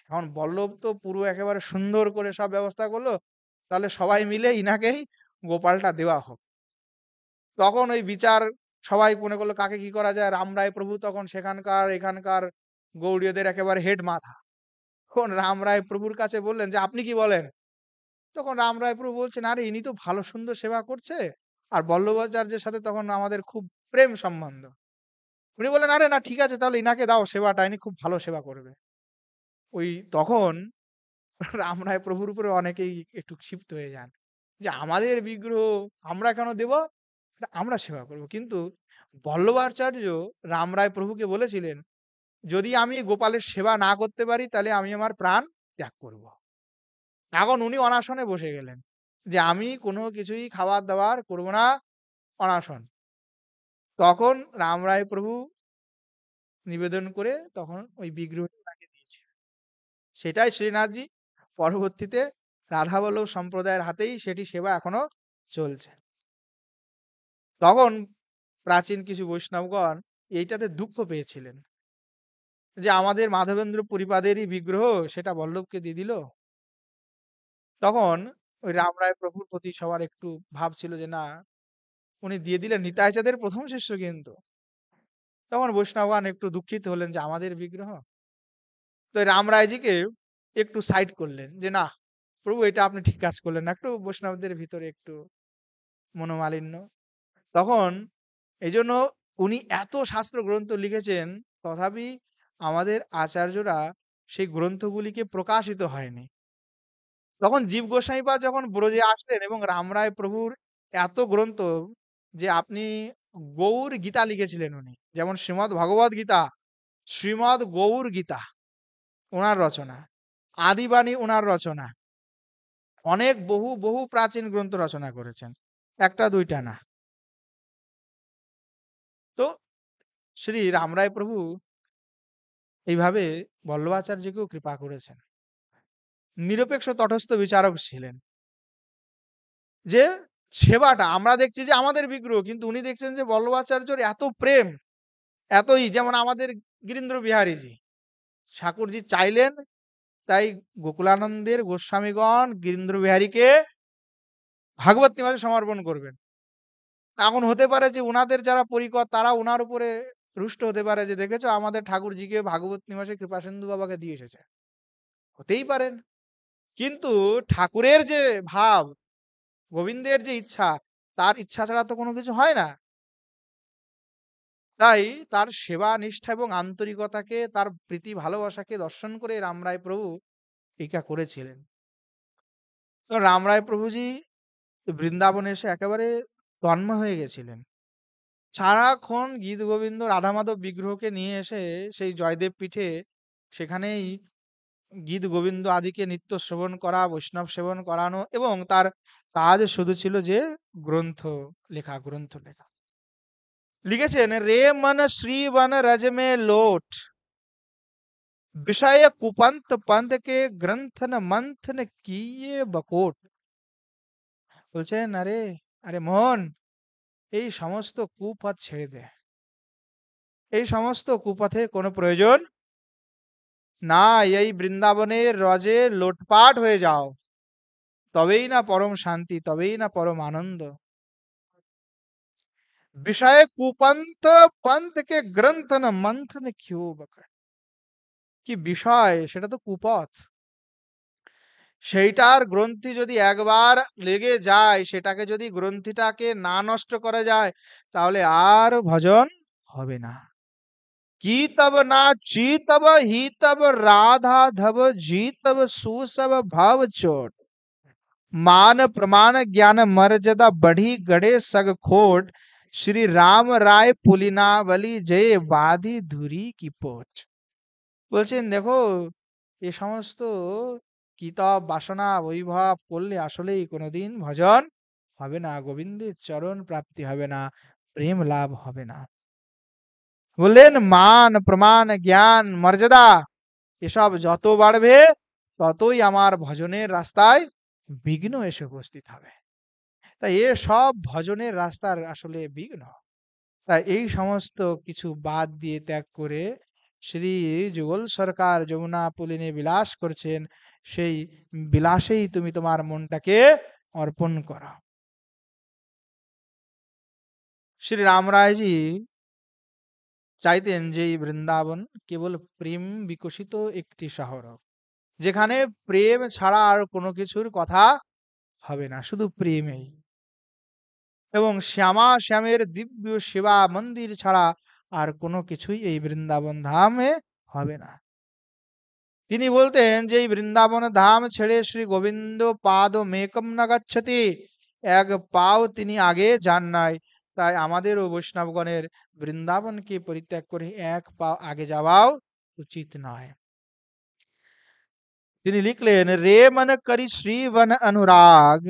এখন বল্লভ তো পুরো একেবারে সুন্দর করে সব ব্যবস্থা করলো, তাহলে সবাই মিলে ইনাকেই গোপালটা দেওয়া হোক। তখন ওই বিচার সবাই মনে করলো কাকে কি করা যায়। রামরায় প্রভু তখন সেখানকার এখানকার গৌড়ীয়দের একেবারে হেড মাথা। তখন রামরায় প্রভুর কাছে বললেন যে আপনি কি বলেন। তখন রামরায় প্রভু বলছেন, আরে ইনি তো ভালো সুন্দর সেবা করছে, আর বল্লভাচার্যের সাথে তখন আমাদের খুব প্রেম সম্বন্ধ। উনি বললেন, আরে না, ঠিক আছে, তাহলে ইনাকে দাও সেবাটা, ইনি খুব ভালো সেবা করবে। ওই তখন রামরায় প্রভুর উপরে অনেকেই একটু ক্ষিপ্ত হয়ে যান যে আমাদের বিগ্রহ আমরা কেন দেব, আমরা সেবা করব। কিন্তু বল্লভাচার্য রামরায় প্রভুকে বলেছিলেন, যদি আমি গোপালের সেবা না করতে পারি তাহলে আমি আমার প্রাণ ত্যাগ করব। এখন উনি অনাসনে বসে গেলেন যে আমি কোনো কিছুই খাবার দাবার করব না, অনাসন। তখন রামরায় প্রভু নিবেদন করে তখন ওই বিগ্রহটি তাকে দিয়েছে। সেটাই শ্রীনাথজি পরবর্তীতে রাধাবল্লভ সম্প্রদায়ের হাতেই সেটি সেবা এখনো চলছে। তখন প্রাচীন কিছু বৈষ্ণবগণ এইটাতে দুঃখ পেয়েছিলেন যে আমাদের মাধবেন্দ্র পুরীপাদেরই বিগ্রহ সেটা বল্লভকে দিয়ে দিল। তখন ওই রামরায় প্রভুর প্রতি সবার একটু ভাব ছিল যে না, উনি দিয়ে দিলেন, নিতাই চাঁদের প্রথম শিষ্য কিন্তু। তখন বৈষ্ণবগণ একটু দুঃখিত হলেন যে আমাদের বিগ্রহ। তো রামরায়জিকে একটু সাইড করলেন যে না প্রভু, এটা আপনি ঠিক কাজ করলেন না, একটু বৈষ্ণবদের ভিতরে একটু মনোমালিন্য। তখন এই জন্য উনি এত শাস্ত্র গ্রন্থ লিখেছেন, তথাপি আমাদের আচার্যরা সেই গ্রন্থগুলিকে প্রকাশিত হয়নি। তখন জীব গোস্বামীপাদ যখন ব্রজে আসলেন এবং রামরায় প্রভুর এত গ্রন্থ, যে আপনি গৌর গীতা লিখেছিলেন উনি, যেমন শ্রীমদ্ ভগবদ গীতা, শ্রীমদ্ গৌর গীতা ওনার রচনা, আদিবাণী ওনার রচনা, অনেক বহু বহু প্রাচীন গ্রন্থ রচনা করেছেন, একটা দুইটা না। তো শ্রী রামরায় প্রভু এইভাবে বল্লভাচার্যকেও কৃপা করেছেন। নিরপেক্ষ তটস্থ বিচারক ছিলেন, যে সেবাটা আমরা দেখছি যে আমাদের বিগ্রহ, কিন্তু উনি দেখছেন যে বল্লভাচার্যর এত প্রেম, এতই, যেমন আমাদের গিরীন্দ্র বিহারীজি ঠাকুরজি চাইলেন, তাই গোকুলানন্দের গোস্বামীগণ গিরীন্দ্র বিহারীকে ভাগবত নিবাসে সমর্পণ করবেন। এখন হতে পারে যে উনাদের যারা পরিকর তারা উনার উপরে রুষ্ট হতে পারে যে দেখেছো আমাদের ঠাকুরজিকে ভাগবত নিবাসে কৃপাসিন্ধু বাবাকে দিয়ে এসেছে, হতেই পারেন। কিন্তু ঠাকুরের যে ভাব, গোবিন্দের যে ইচ্ছা, তার ইচ্ছা ছাড়া তো কোনো কিছু হয় না। তাই তার সেবা নিষ্ঠা এবং আন্তরিকতাকে, তার প্রীতি ভালোবাসাকে দর্শন করে রামরায় প্রভু টিকা করেছিলেন। তো রামরায় প্রভুজি বৃন্দাবনে এসে একেবারে তন্ময় হয়ে গেছিলেন। সারাক্ষণ গীত গোবিন্দ রাধা মাধব বিগ্রহকে নিয়ে এসে সেই জয়দেব পীঠে সেখানেই গীত গোবিন্দ আদিকে নিত্য শ্রবণ করা, বৈষ্ণব সেবন করানো, এবং তার কাজ শুধু ছিল যে গ্রন্থ লেখা, গ্রন্থ লেখা। লিখেছেন, রে মন শ্রী বন রজ মে লোট, বিষয় কুপন্ত পন্থ কে গ্রন্থন মন্থন কিয়ে বকোট। বলছেন আরে আরে মোহন, এই সমস্ত কুপথ ছেড়ে দে, এই সমস্ত কুপথের কোনো প্রয়োজন না, এই বৃন্দাবনের রজে লোটপাট হয়ে যাও, তবেই না পরম শান্তি, তবেই না পরম আনন্দ। বিষয় কুপন্থ পন্থ কে গ্রন্থন মন্থন কিউ বকট। কি বিষয়, সেটা তো কুপথ, সেইটার গ্রন্থি যদি একবার লেগে যায়, সেটাকে যদি গ্রন্থিটাকে না নষ্ট করা যায়, তাহলে আর ভজন হবে না। কি তব না চি তব হি তব রাধা ধব জি তব সুসব ভব চোট, मान प्रमाण ज्ञान मर्यादा बढ़ी गड़े सग खोट, श्री राम राय पुलिनावली जय बाधी धुरी की पोट। বলছেন দেখো, এ সমস্ত কিতাব বাসনা বৈভব করলে আসলেই কোনোদিন ভজন হবে না, গোবিন্দের চরণ প্রাপ্তি হবে না, প্রেম লাভ হবে না। বললেন মান প্রমাণ জ্ঞান মর্যাদা এসব যত বাড়বে, ততই আমার ভজনের রাস্তায় বিঘ্ন এসে উপস্থিত হবে। তাই এ সব ভজনের রাস্তার আসলে বিঘ্ন। তাই এই সমস্ত কিছু বাদ দিয়ে ত্যাগ করে শ্রী যুগল সরকার যমুনা পুলিনে বিলাস করছেন, সেই বিলাসেই তুমি তোমার মনটাকে অর্পণ করো। শ্রী রামরায়জি চাইতেন যে এই বৃন্দাবন কেবল প্রেম বিকশিত একটি শহর হোক, যেখানে প্রেম ছাড়া আর কোনো কিছুর কথা হবে না, শুধু প্রেমেই। এবং শ্যামা শ্যামের দিব্য সেবা মন্দির ছাড়া আর কোনো কিছুই এই বৃন্দাবন ধামে হবে না। তিনি বলতেন যে এই বৃন্দাবন ধাম ছেড়ে শ্রী গোবিন্দ পাদ মেকম না গচ্ছতি, এক পাও তিনি আগে যান নাই। তাই আমাদেরও বৈষ্ণবগণের বৃন্দাবনকে পরিত্যাগ করে এক পাও আগে যাওয়াও উচিত নয়। তিনি লিখলেন, রে মন করি শ্রীবন অনুরাগ,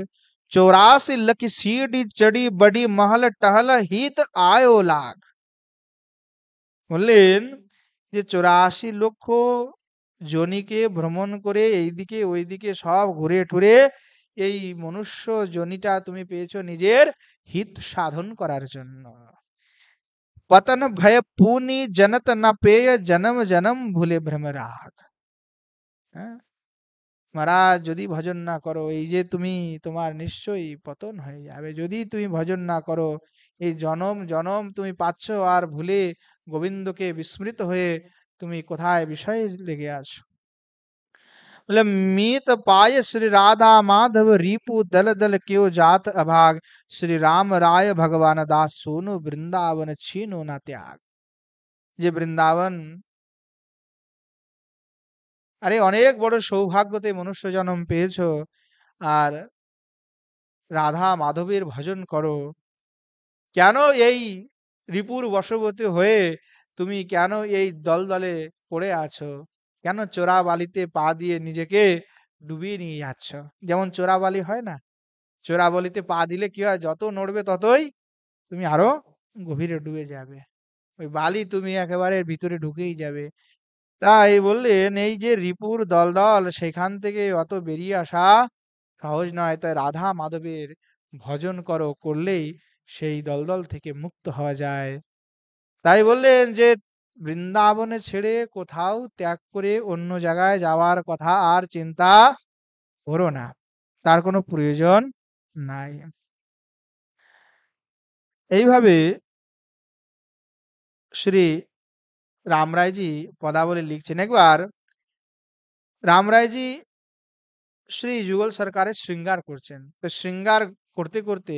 84 लकी सीढ़ी चढ़ी बड़ी महल टहल हित आयो लाग। বললেন যে 84 লক্ষ জনিকে ভ্রমণ করে এইদিকে ওইদিকে সব ঘুরে টুরে এই মনুষ্য জনিটা তুমি পেয়েছো নিজের হিত সাধন করার জন্য। পতন ভয় পুনি জনত না পেয় জনম জনম ভুলে ভ্রমরাগ। হ্যাঁ, মহারাজ যদি ভজন না করো এই যে তুমি, তোমার নিশ্চয়ই পতন হয়ে যাবে যদি তুমি ভজন না করো। এই জনম জনম তুমি পাচ্ছ আর ভুলে গোবিন্দকে বিস্মৃত হয়ে তুমি কোথায় বিষয়ে লেগে আছো। बोले मीत पाय श्री राधा माधव रिपु दल दल क्यों जात अभाग, श्री राम राय भगवान दास सोनु वृंदावन छीनो ना त्याग। যে বৃন্দাবন, আরে অনেক বড় সৌভাগ্যতে মনুষ্য জন্ম পেয়েছো, আর রাধা মাধবের ভজন করো, কেন এই রিপুর বশবর্তী হয়ে তুমি কেন এই দলদলে পড়ে আছো? কেন চোরাবালিতে পা দিয়ে নিজেকে ডুবিয়ে নিয়ে যাচ্ছ? যেমন চোরাবালি হয় না, চোরাবালিতে পা দিলে কি হয়, যত নড়বে ততই তুমি আরো গভীরে ডুবে যাবে, ওই বালি তুমি একেবারে ভিতরে ঢুকেই যাবে। তাই বললেন এই যে রিপুর দলদল সেখান থেকে অত বেরিয়ে আসা সহজ নয়, তাই রাধা মাধবের ভজন করো, করলেই সেই দলদল থেকে মুক্ত হওয়া যায়। তাই বললেন যে বৃন্দাবনে ছেড়ে কোথাও ত্যাগ করে অন্য জায়গায় যাওয়ার কথা আর চিন্তা করো না, তার কোনো প্রয়োজন নাই। এইভাবে শ্রী রামরায়জি পদাবলী লিখছেন। একবার রামরায়জি শ্রী যুগল সরকারের শৃঙ্গার করছেন, তো শৃঙ্গার করতে করতে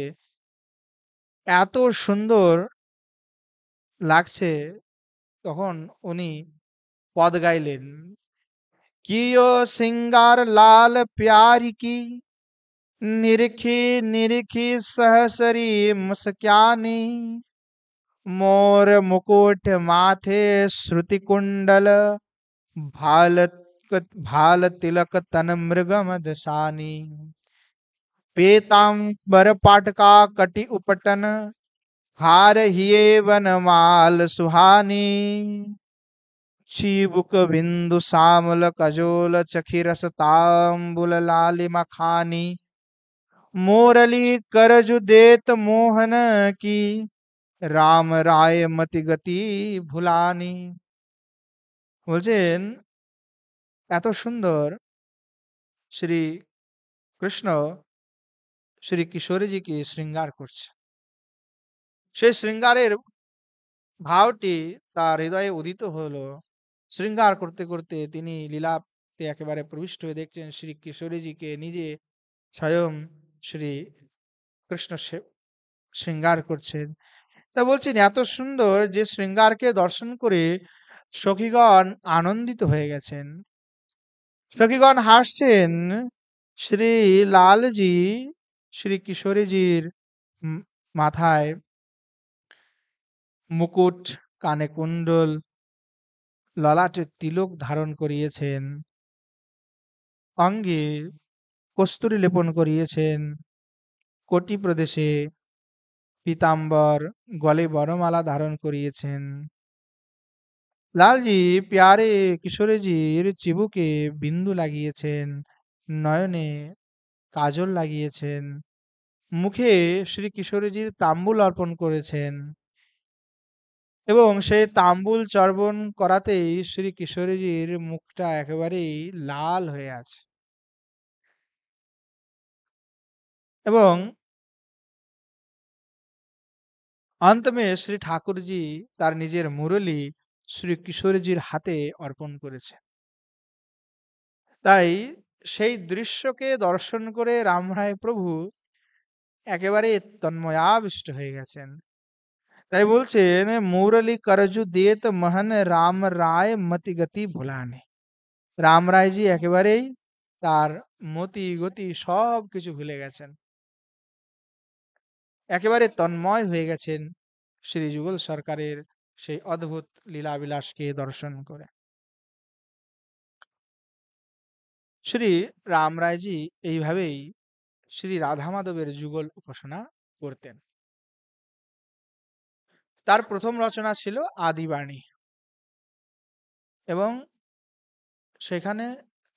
এত সুন্দর লাগছে, তখন উনি পদ গাইলেন, কিयो सिंगार लाल प्यारी की, निरखी निरखी सहसरी मुस्कानी, मोर मुकुट माथे श्रुति कुंडल, भाल भाल तिलक तन मृगम दसानी, पीतांबर पाटका कटि उपटन, हार हिये वनमाल सुहानी, चीबुक बिंदु सामल कजोल चखिरस तांबुल लालिमा खानी, मोरली करजु देत मोहन की, রাম রায় মতি গতি ভুলানি। বলছেন এত সুন্দর শ্রী কৃষ্ণ শ্রী কিশোরীজিকে শৃঙ্গার করছে, সেই শৃঙ্গারের ভাবটি তার হৃদয়ে উদিত হলো। শৃঙ্গার করতে করতে তিনি লীলাতে একেবারে প্রবিষ্ট হয়ে দেখছেন শ্রী কিশোরীজিকে নিজে স্বয়ং শ্রী কৃষ্ণ শৃঙ্গার করছেন। তা বলছেন এত সুন্দর যে শৃঙ্গারকে দর্শন করে সখীগণ আনন্দিত হয়ে গেছেন, সখীগণ হাসছেন। শ্রী লালজি শ্রী কিশোরীজির মাথায় মুকুট, কানে কুণ্ডল, ললাটে তিলক ধারণ করিয়েছেন, অঙ্গে কস্তুরী লেপন করিয়েছেন, কোটি প্রদেশে পীতাম্বর, গলে বরমালা ধারণ করিয়েছেন। লালজি প্যারে কিশোরীজির চিবুকে বিন্দু লাগিয়েছেন, নয়নে কাজল লাগিয়েছেন, মুখে শ্রী কিশোরীজির তাম্বুল অর্পণ করেছেন, এবং সেই তাম্বুল চর্বণ করাতেই শ্রী কিশোরীজির মুখটা একেবারেই লাল হয়ে আছে। এবং अंत में শ্রী ঠাকুরজি তার নিজের মুরলী শ্রী কিশোরীজির হাতে অর্পণ করেছে। তাই সেই দৃশ্যকে দর্শন করে রামরায় প্রভু একেবারে তন্ময়াবিষ্ট হয়ে গেছেন। তাই বলছেন মুরলী করজু দেত মহন রাম রায় মতি গতি ভুলানে। রামরায়জি একেবারেই তার মতি গতি সব কিছু ভুলে গেছেন, একেবারে তন্ময় হয়ে গেছেন শ্রী যুগল সরকারের সেই অদ্ভুত লীলাবিলাসকে দর্শন করে। শ্রী রামরায়জি এইভাবেই শ্রী রাধা মাধবের যুগল উপাসনা করতেন। তার প্রথম রচনা ছিল আদিবাণী। এবং সেখানে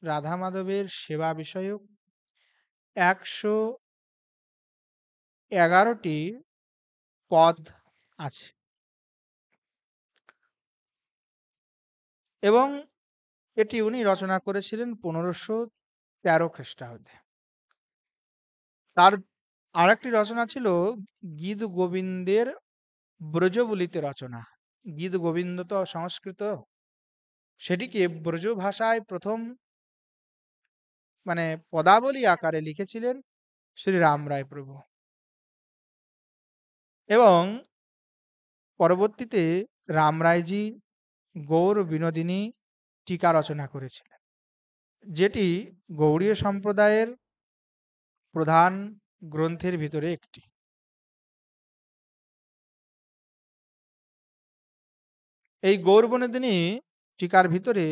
রাধা মাধবের সেবা বিষয়ক ১১১টি পদ আছে এবং এটি উনি রচনা করেছিলেন ১৫১৩ খ্রিস্টাব্দে। তার আরেকটি রচনা ছিল গীত গোবিন্দের ব্রজবুলিতে রচনা। গীত গোবিন্দ তো সংস্কৃত, সেটিকে ব্রজ ভাষায় প্রথম মানে পদাবলী আকারে লিখেছিলেন শ্রী রাম রায় প্রভু এবং পরবর্তীতে রাম রায়জি গৌর বিনোদিনী টিকা রচনা করেছিলেন, যেটি গৌড়ীয় সম্প্রদায়ের প্রধান গ্রন্থের ভিতরে একটি। এই গৌর বিনোদিনী টিকার ভিতরে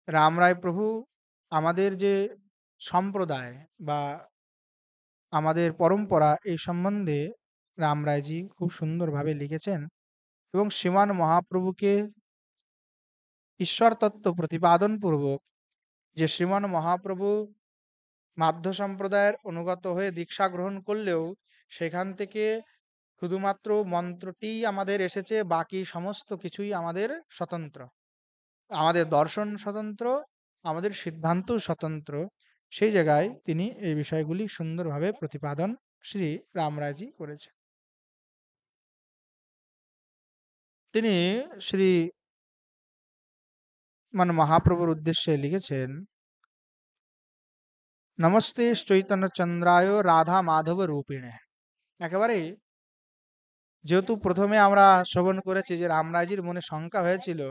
রাম রায় প্রভু আমাদের যে সম্প্রদায় বা আমাদের পরম্পরা এই সম্বন্ধে রাম রায়জি খুব সুন্দরভাবে লিখেছেন এবং শ্রীমান মহাপ্রভুকে ঈশ্বর তত্ত্ব প্রতিপাদন পূর্বক যে শ্রীমান মহাপ্রভু মাধ্য সম্প্রদায়ের অনুগত হয়ে দীক্ষা গ্রহণ করলেও সেখান থেকে শুধুমাত্র মন্ত্রটিই আমাদের এসেছে, বাকি সমস্ত কিছুই আমাদের স্বতন্ত্র, আমাদের দর্শন স্বতন্ত্র, আমাদের সিদ্ধান্ত স্বতন্ত্র। সেই জায়গায় তিনি এই বিষয়গুলি সুন্দরভাবে প্রতিপাদন শ্রী রামরায়জি করেছেন। তিনি শ্রী মহাপ্রভুর উদ্দেশ্যে লিখেছেন, নমস্তে চৈতন্য চন্দ্রায় রাধা মাধব রূপিণে। একেবারে যেহেতু প্রথমে আমরা শ্রবণ করেছি যে রামরায়জির মনে শঙ্কা হয়েছিল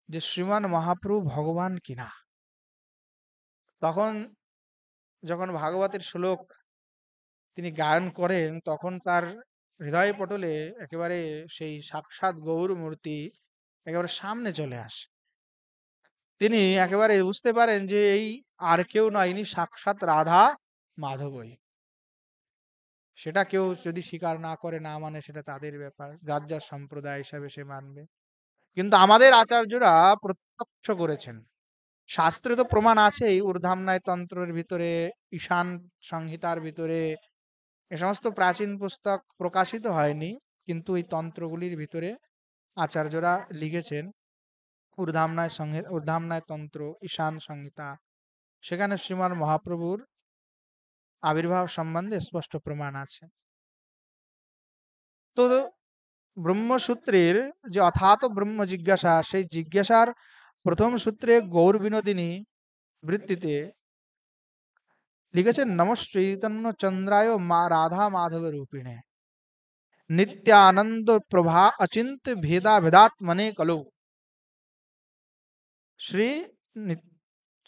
যে শ্রীমান মহাপ্রভু ভগবান কিনা, তখন যখন ভাগবতের শ্লোক তিনি গায়ন করেন তখন তার হৃদয় পটলে একেবারে সেই সাক্ষাৎ গৌর মূর্তি একেবারে সামনে চলে আসে। তিনি একেবারে বুঝতে পারেন যে এই আর কেউ নয়, ইনি সাক্ষাৎ রাধা মাধবই। সেটা কেউ যদি স্বীকার না করে, না মানে, সেটা তাদের ব্যাপার, যার যার সম্প্রদায় হিসাবে সে মানবে। কিন্তু আমাদের আচার্যরা প্রত্যক্ষ করেছেন, শাস্ত্রে তো প্রমাণ আছেই, ঊর্ধ্বমন্যায় তন্ত্রের ভিতরে, ঈশান সংহিতার ভিতরে, এ সমস্ত প্রাচীন পুস্তক প্রকাশিত হয়নি, কিন্তু এই তন্ত্রগুলির ভিতরে আচার্যরা লিখেছেন ঊর্ধ্বমন্যায় তন্ত্র, ঈশান সংহিতা, সেখানে শ্রীমান মহাপ্রভুর আবির্ভাব সম্বন্ধে স্পষ্ট প্রমাণ আছে। তো ব্রহ্মসূত্রের যে অথাত ব্রহ্ম জিজ্ঞাসা, সেই জিজ্ঞাসার প্রথম সূত্রে গৌর বিনোদিনী বৃত্তিতে লিখেছেন, নমশ্চৈতন্য চন্দ্রায় মা রাধা মাধব রূপিণে নিত্যানন্দ প্রভা অচিন্ত্য ভেদা ভেদাত্মনে কলৌ। শ্রী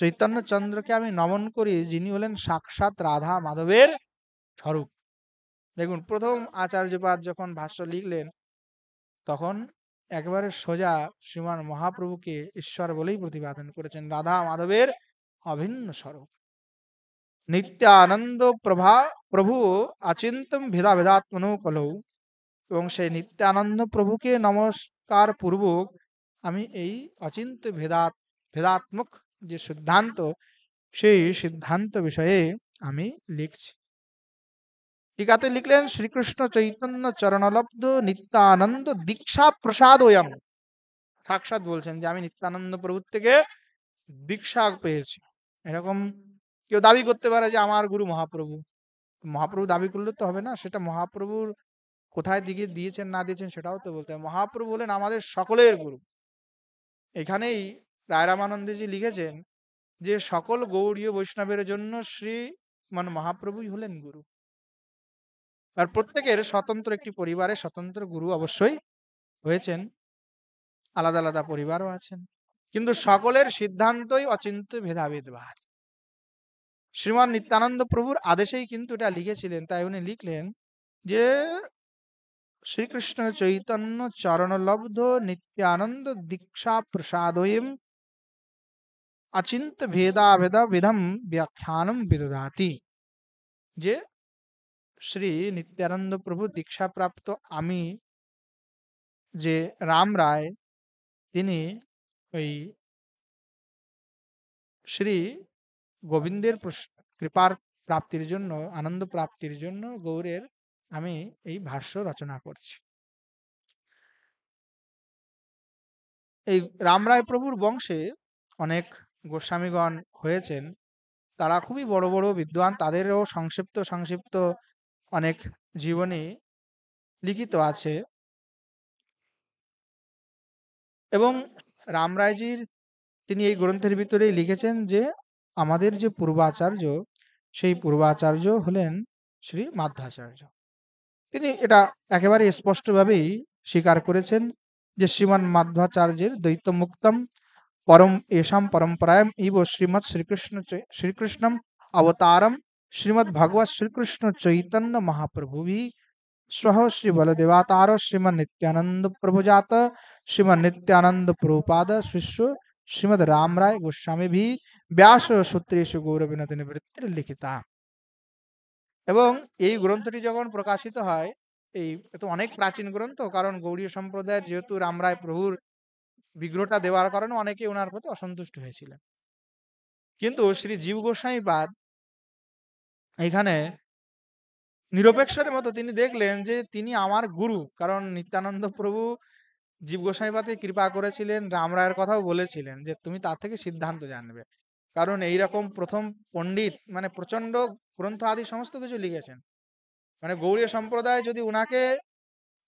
চৈতন্য চন্দ্রকে আমি নমন করি, যিনি হলেন সাক্ষাৎ রাধা মাধবের স্বরূপ। দেখুন, প্রথম আচার্যপাদ যখন ভাষ্য লিখলেন তখন একেবারে সোজা শ্রীমান মহাপ্রভুকে ঈশ্বর বলেই প্রতিপাদন করেছেন, রাধা মাধবের অভিন্ন স্বরূপ। নিত্যানন্দ প্রভা প্রভু অচিন্তম ভেদা ভেদাত্মনো কলৌ। এবং সেই নিত্যানন্দ প্রভুকে নমস্কার পূর্বক আমি এই অচিন্ত ভেদাত্মক যে সিদ্ধান্ত, সেই সিদ্ধান্ত বিষয়ে আমি লিখছি। টিকাতে লিখলেন, শ্রীকৃষ্ণ চৈতন্য চরণলব্ধ নিত্যানন্দ দীক্ষা প্রসাদোয়ম। সাক্ষাৎ বলছেন যে আমি নিত্যানন্দ প্রভুর থেকে দীক্ষা পেয়েছি। এরকম কেউ দাবি করতে পারে যে আমার গুরু মহাপ্রভু। মহাপ্রভু দাবি করলে তো হবে না, সেটা মহাপ্রভুর কোথায় দিকে দিয়েছেন না দিয়েছেন সেটাও তো বলতে হবে। মহাপ্রভু হলেন আমাদের সকলের গুরু। এখানেই রায় রামানন্দজি লিখেছেন যে সকল গৌড়ীয় বৈষ্ণবের জন্য শ্রী মহাপ্রভুই হলেন গুরু। আর প্রত্যেকের স্বতন্ত্র একটি পরিবারে স্বতন্ত্র গুরু অবশ্যই হয়েছেন, আলাদা আলাদা পরিবারও আছেন, কিন্তু সকলের সিদ্ধান্তই অচিন্ত ভেদাভেদবাদ। শ্রীমান নিত্যানন্দ প্রভুর আদেশেই কিন্তু এটা লিখেছিলেন। তাই উনি লিখলেন যে শ্রীকৃষ্ণ চৈতন্য চরণলব্ধ নিত্যানন্দ দীক্ষা প্রসাদোয়ম অচিন্ত ভেদাভেদ বিধম ব্যাখ্যানম বিদধাতি। যে শ্রী নিত্যানন্দ প্রভু দীক্ষাপ্রাপ্ত আমি যে রাম রায়, তিনি ওই শ্রী গোবিন্দের কৃপার প্রাপ্তির জন্য, আনন্দ প্রাপ্তির জন্য গৌড়ের আমি এই ভাষ্য রচনা করছি। এই রামরায় প্রভুর বংশে অনেক গোস্বামীগণ হয়েছেন, তারা খুবই বড় বড় বিদ্বান, তাদেরও সংক্ষিপ্ত সংক্ষিপ্ত অনেক জীবনী লিখিত আছে। এবং রামরায়জির তিনি এই গ্রন্থের ভিতরেই লিখেছেন যে আমাদের যে পূর্বাচার্য, সেই পূর্বাচার্য হলেন শ্রী মাধ্বাচার্য। তিনি এটা একেবারে স্পষ্টভাবেই স্বীকার করেছেন যে শ্রীমান মাধ্বাচার্যের দ্বৈত মুক্তম परम एषां परंपरायाम इव श्रीमद् श्रीकृष्णम अवतारम श्रीमद् भगवत श्रीकृष्ण चैतन्य महाप्रभु भी स्वः श्री बलदेवातार श्रीमद् नित्यानंद प्रभुजात श्रीमद् नित्यानंद प्रभुपाद शिष्य श्रीमद् रामराय गोस्वामी भी व्यास सूत्रेषु गौरविनोद निवृत्तिर लिखिता। এবং এই গ্রন্থটি যখন প্রকাশিত হয়, এই তো অনেক প্রাচীন গ্রন্থ, কারণ গৌড়ীয় সম্প্রদায়ের যেহেতু রামরায় প্রভুর বিগ্রহটা দেওয়ার কারণে অনেকে ওনার প্রতি অসন্তুষ্ট হয়েছিলেন। কিন্তু শ্রী জীব গোস্বামী পাদ এখানে নিরপেক্ষের মতো তিনি দেখলেন যে তিনি আমার গুরু, কারণ নিত্যানন্দ প্রভু জীব গোস্বামী পাদকে কৃপা করেছিলেন, রামরায়ের কথাও বলেছিলেন যে তুমি তার থেকে সিদ্ধান্ত জানবে, কারণ এইরকম প্রথম পণ্ডিত, মানে প্রচন্ড গ্রন্থ আদি সমস্ত কিছু লিখেছেন। মানে গৌড়ীয় সম্প্রদায় যদি উনাকে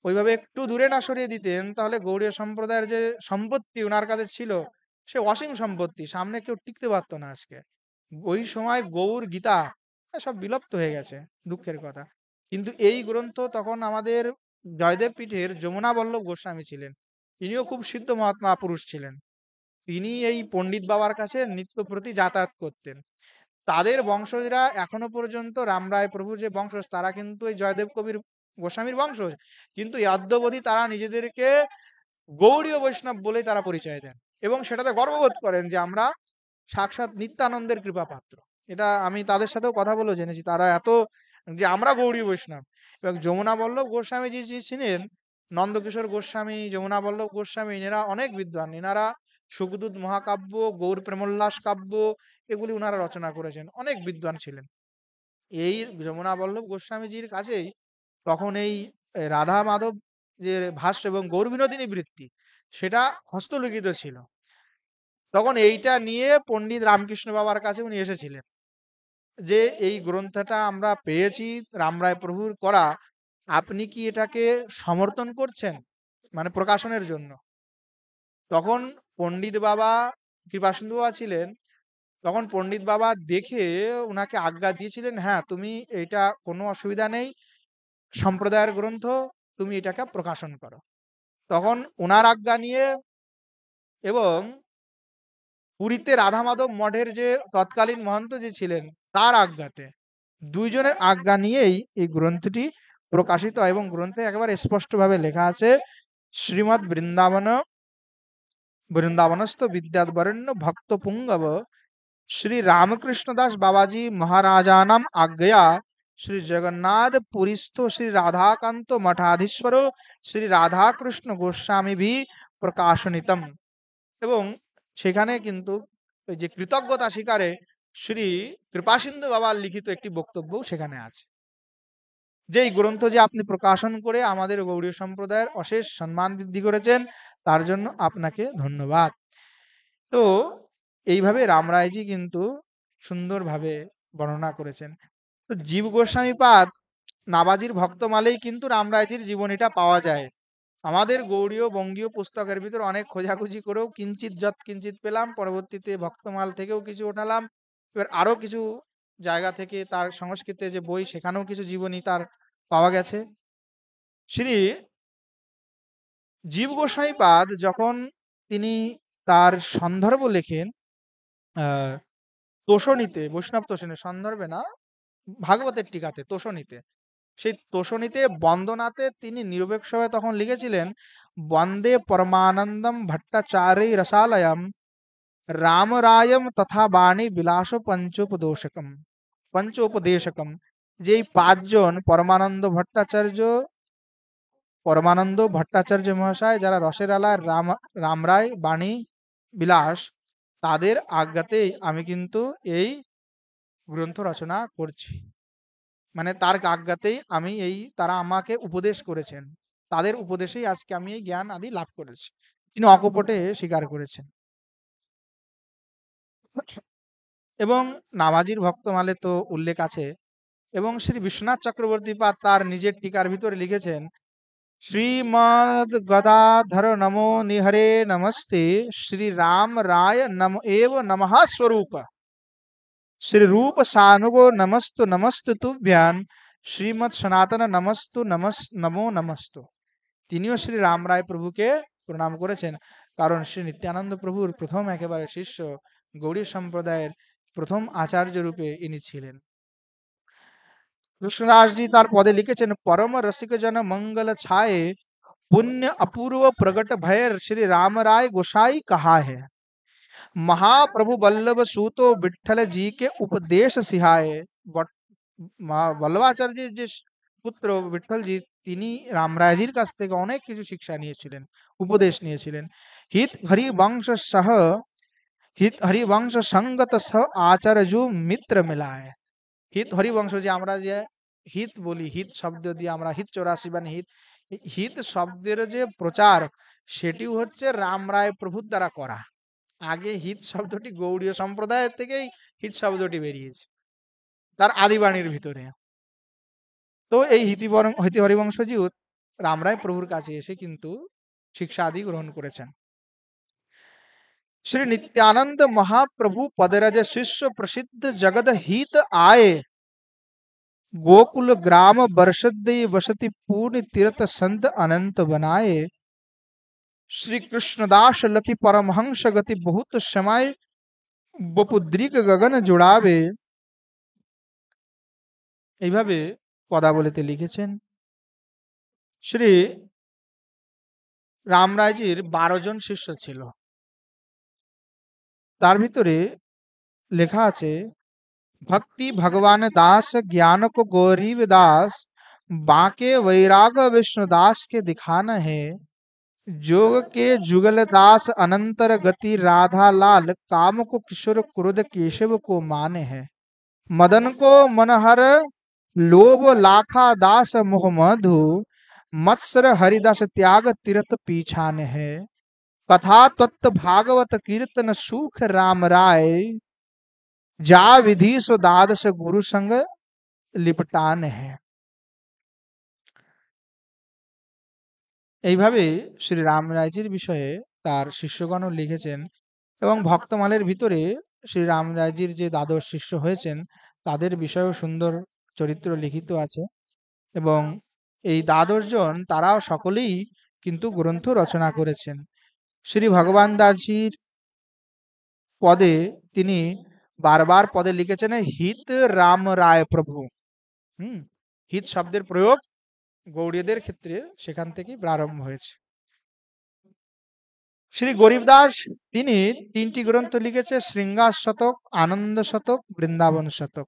ওইভাবে একটু দূরে না সরিয়ে দিতেন, তাহলে গৌড়ীয় সম্প্রদায়ের যে সম্পত্তি উনার কাছে ছিল সে অসীম সম্পত্তি, সামনে কেউ টিকতে পারতো না আজকে। ওই সময় গৌর গীতা সব বিলুপ্ত হয়ে গেছে, দুঃখের কথা। কিন্তু এই গ্রন্থ তখন আমাদের জয়দেব পীঠের যমুনা বল্লভ গোস্বামী ছিলেন, তিনিও খুব সিদ্ধ মহাত্মা পুরুষ ছিলেন। তিনি এই পণ্ডিত বাবার কাছে নিত্য প্রতি যাতায়াত করতেন। তাদের বংশজরা এখনো পর্যন্ত রামরায় প্রভুর যে বংশজ, তারা কিন্তু এই জয়দেব কবির গোস্বামীর বংশজ, কিন্তু অদ্যাবধি তারা নিজেদেরকে গৌড়ীয় বৈষ্ণব বলেই তারা পরিচয় দেন এবং সেটাতে গর্ববোধ করেন যে আমরা সাক্ষাৎ নিত্যানন্দের কৃপা পাত্র। এটা আমি তাদের সাথেও কথা বলেও জেনেছি, তারা এত যে আমরা গৌড়ীয় বৈষ্ণব। এবং যমুনা বল্লভ গোস্বামী যে ছিলেন, নন্দকিশোর গোস্বামী, যমুনা বল্লভ গোস্বামী, এনারা অনেক বিদ্বান। এনারা সুখদূত মহাকাব্য, গৌর প্রেমোল্লাস কাব্য, এগুলি ওনারা রচনা করেছেন, অনেক বিদ্বান ছিলেন। এই যমুনা বল্লভ গোস্বামীজির কাছেই তখন এই রাধা মাধব যে ভাষ্য এবং গৌর বিনোদিনী বৃত্তি, সেটা হস্তলিখিত ছিল। তখন এইটা নিয়ে পণ্ডিত রামকৃষ্ণ বাবার কাছে উনি এসেছিলেন যে এই গ্রন্থটা আমরা পেয়েছি রামরায় প্রভুর করা, আপনি কি এটাকে সমর্থন করছেন, মানে প্রকাশনের জন্য? তখন পণ্ডিত বাবা, কৃপাসিন্ধু বাবা ছিলেন, তখন পণ্ডিত বাবা দেখে উনাকে আজ্ঞা দিয়েছিলেন, হ্যাঁ তুমি এটা কোনো অসুবিধা নেই, সম্প্রদায়ের গ্রন্থ, তুমি এটাকে প্রকাশন করো। তখন ওনার আজ্ঞা নিয়ে এবং পুরীতে রাধা মাধব মঠের যে তৎকালীন মহন্ত যে ছিলেন তার আজ্ঞাতে, দুইজনের আজ্ঞা নিয়েই এই গ্রন্থটি প্রকাশিত হয়। এবং গ্রন্থে একেবারে স্পষ্টভাবে লেখা আছে, শ্রীমৎ বৃন্দাবনস্থ বিদ্যাবরেণ্য ভক্ত পুঙ্গব श्री रामकृष्ण दास बाबाजी महाराजानाम आज्ञया श्री जगन्नाथ पुरीस्थो श्री राधाकांत मठाधीश्वरो श्री राधा कृष्ण गोस्वामी भी प्रकाशनितम। এবং সেখানে কিন্তু ওই যে কৃতজ্ঞতা স্বীকারে শ্রী কৃপাসিন্ধু বাবার লিখিত একটি বক্তব্য সেখানে আছে, যে এই গ্রন্থ যে আপনি প্রকাশন করে আমাদের গৌড়ীয় সম্প্রদায়ের অশেষ সম্মান বৃদ্ধি করেছেন, তার জন্য আপনাকে ধন্যবাদ। তো এইভাবে রামরায়জি কিন্তু সুন্দরভাবে বর্ণনা করেছেন। তো জীব গোস্বামী পাদ নাবাজির ভক্তমালেই কিন্তু রামরায়জির জীবনীটা পাওয়া যায়। আমাদের গৌড়ীয় বঙ্গীয় পুস্তকের ভিতর অনেক খোঁজাখুঁজি করেও কিঞ্চিত যৎ কিঞ্চিত পেলাম, পরবর্তীতে ভক্তমাল থেকেও কিছু ওঠালাম, এবার আরো কিছু জায়গা থেকে তার সংস্কৃতে যে বই, সেখানেও কিছু জীবনী তার পাওয়া গেছে। শ্রী জীব গোস্বামী পাদ যখন তিনি তার সন্দর্ভ লেখেন তোষণীতে, বৈষ্ণব তোষণী, সন্দর্ভে না, ভাগবতের টিকাতে তোষণীতে, সেই তোষণীতে বন্দনাতে তিনি নিরপেক্ষভাবে তখন লিখেছিলেন, বন্দে পরমানন্দম ভট্টাচার্য রসালয়ম রামরায়ম তথা বাণী বিলাস পঞ্চোপদেশকম। যে এই পাঁচজন পরমানন্দ ভট্টাচার্য মহাশয়, যারা রসের আলার রামরায় বাণী বিলাস, তাদের আজ্ঞাতেই আমি কিন্তু এই গ্রন্থ রচনা করছি। মানে তার আজ্ঞাতেই আমি তারা আমাকে উপদেশ করেছেন, তাদের উপদেশেই আজকে আমি এই জ্ঞান আদি লাভ করেছি, তিনি অকপটে স্বীকার করেছেন। এবং নামাজির ভক্তমালে তো উল্লেখ আছে। এবং শ্রী বিশ্বনাথ চক্রবর্তী পাদ তার নিজের টিকার ভিতরে লিখেছেন, শ্রীমদ গদাধর নমো নিহরে নমস্তে, শ্রী রাম রায় নম এব নমঃ স্বরূপ, শ্রী রূপ সানুগো নমস্তু নমস্তু তুভ্যান, শ্রীমৎ সনাতন নমস্তু নমো নমস্তু। তিনিও শ্রী রাম রায় প্রভুকে প্রণাম করেছেন, কারণ শ্রী নিত্যানন্দ প্রভুর প্রথম একেবারে শিষ্য, গৌড়ী সম্প্রদায়ের প্রথম আচার্য রূপে ইনি ছিলেন। कृष्णदास जी तार पदे लिखेছেন, परम रसिक जन मंगल छाए, पुण्य अपूर्व प्रगट भयर श्री राम राय गोसाई कहा है, महाप्रभु वल्लभ सूतो विठल जी के उपदेश सिहाए। বল্লভাচার্য যে পুত্র বিঠল জি, তিনি রামরায়জির কাছ থেকে অনেক কিছু শিক্ষা নিয়েছিলেন, উপদেশ নিয়েছিলেন। হিত হরি বংশ সহ, হিত হরি বংশ সঙ্গত সহ আচার্য মিত্র মিলায়। হিত হরিবংশ, যে আমরা যে হিত বলি, হিত শব্দ দিয়ে আমরা হিত 84 মানে হিত, হিত শব্দের যে প্রচার সেটি হচ্ছে রাম রায় প্রভুর দ্বারা করা। আগে হিত শব্দটি গৌড়ীয় সম্প্রদায়ের থেকেই হিত শব্দটি বেরিয়েছে তার আদিবাণীর ভিতরে। তো এই হিতি হরিবংশজি রাম রায় প্রভুর কাছে এসে কিন্তু শিক্ষা আদি গ্রহণ করেছেন। श्री नित्यानंद महाप्रभु पदरज शिष्य प्रसिद्ध जगद हित आए, गोकुल ग्राम बरसद वसति पूर्ण तीर्थ संत अनंत बनाए, श्री कृष्णदास लखी परमहंस गति बहुत समय, বপুদ্রিক গগন জোড়াবে। এইভাবে পদাবলিতে লিখেছেন। শ্রী রামরায়জির 12 জন শিষ্য ছিল, তার ভিতরে লেখা আছে, भक्ति भगवान दास ज्ञान को गौरीव दास, बाके वैराग विष्णुदास के दिखाना है, जोग के जुगल दास अनंतर गति राधा लाल, काम को किशोर क्रोध केशव को माने है, मदन को मनहर लोभ लाखा दास मोह मधु, मत्सर हरिदास त्याग तीर्थ पीछाने है, कथा तत्व भागवत कीर्तन सुख राम राय, যা বিধি সো দ্বাদশ গুরু সঙ্গ লিপটান है। এইভাবে শ্রী রাম রায়জির বিষয়ে তার শিষ্যগণ লিখেছেন। এবং ভক্তমালের ভিতরে শ্রী রাম রায়জির যে দ্বাদশ শিষ্য হয়েছেন তাদের বিষয়েও সুন্দর চরিত্র লিখিত আছে। এবং এই দ্বাদশ জন তারাও সকলেই কিন্তু গ্রন্থ রচনা করেছেন। শ্রী ভগবান দাসজির পদে তিনি বারবার পদে লিখেছেন হিত রাম রায় প্রভু। হিত শব্দের প্রয়োগ গৌড়ীয়দের ক্ষেত্রে সেখান থেকেই প্রারম্ভ হয়েছে। শ্রী গরিবদাস তিনি 3টি গ্রন্থ লিখেছে, শৃঙ্গার শতক, আনন্দ শতক, বৃন্দাবন শতক।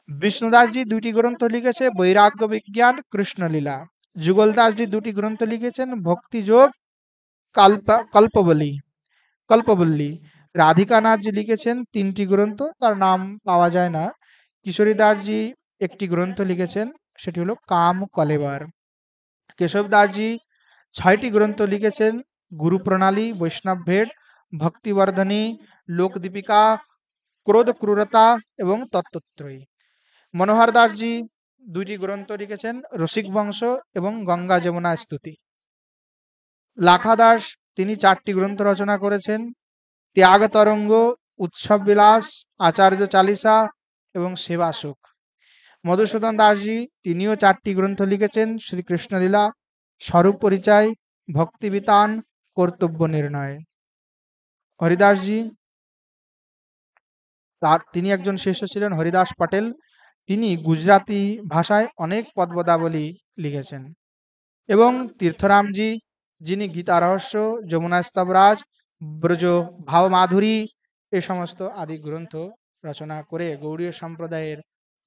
বিষ্ণুদাসজি 2টি গ্রন্থ লিখেছে, বৈরাগ্য বিজ্ঞান, কৃষ্ণলীলা। যুগলদাসজি 2টি গ্রন্থ লিখেছেন, ভক্তিযোগ, কল্পবল্লী। রাধিকানাথজি লিখেছেন 3টি গ্রন্থ, তার নাম পাওয়া যায় না। কিশোরীদাসজি একটি গ্রন্থ লিখেছেন, সেটি হলো কাম কলেবার। কেশবদাসজি 6টি গ্রন্থ লিখেছেন, গুরু প্রণালী, বৈষ্ণব ভেদ, ভক্তিবর্ধনী, লোকদীপিকা, ক্রোধ ক্রূরতা এবং তত্ত্বত্রয়ী। মনোহর দাসজি 2টি গ্রন্থ লিখেছেন, রসিক বংশ এবং গঙ্গা যমুনা স্তুতি। লাখা দাস তিনি 4টি গ্রন্থ রচনা করেছেন, ত্যাগ তরঙ্গ, উৎসব বিলাস, আচার্য চালিসা এবং সেবা সুখ। মধুসূদন দাসজি তিনিও 4টি গ্রন্থ লিখেছেন, শ্রীকৃষ্ণলীলা, স্বরূপ পরিচয়, ভক্তি বিতান, কর্তব্য নির্ণয়। হরিদাসজি তিনি একজন শিষ্য ছিলেন, হরিদাস পাটেল, তিনি গুজরাটি ভাষায় অনেক পদপদাবলী লিখেছেন। এবং তীর্থরামজি যিনি গীতা রহস্য, যমুনা স্তবরাজ, ব্রজ ভাব মাধুরী এ সমস্ত আদি গ্রন্থ রচনা করে গৌড়ীয় সম্প্রদায়ের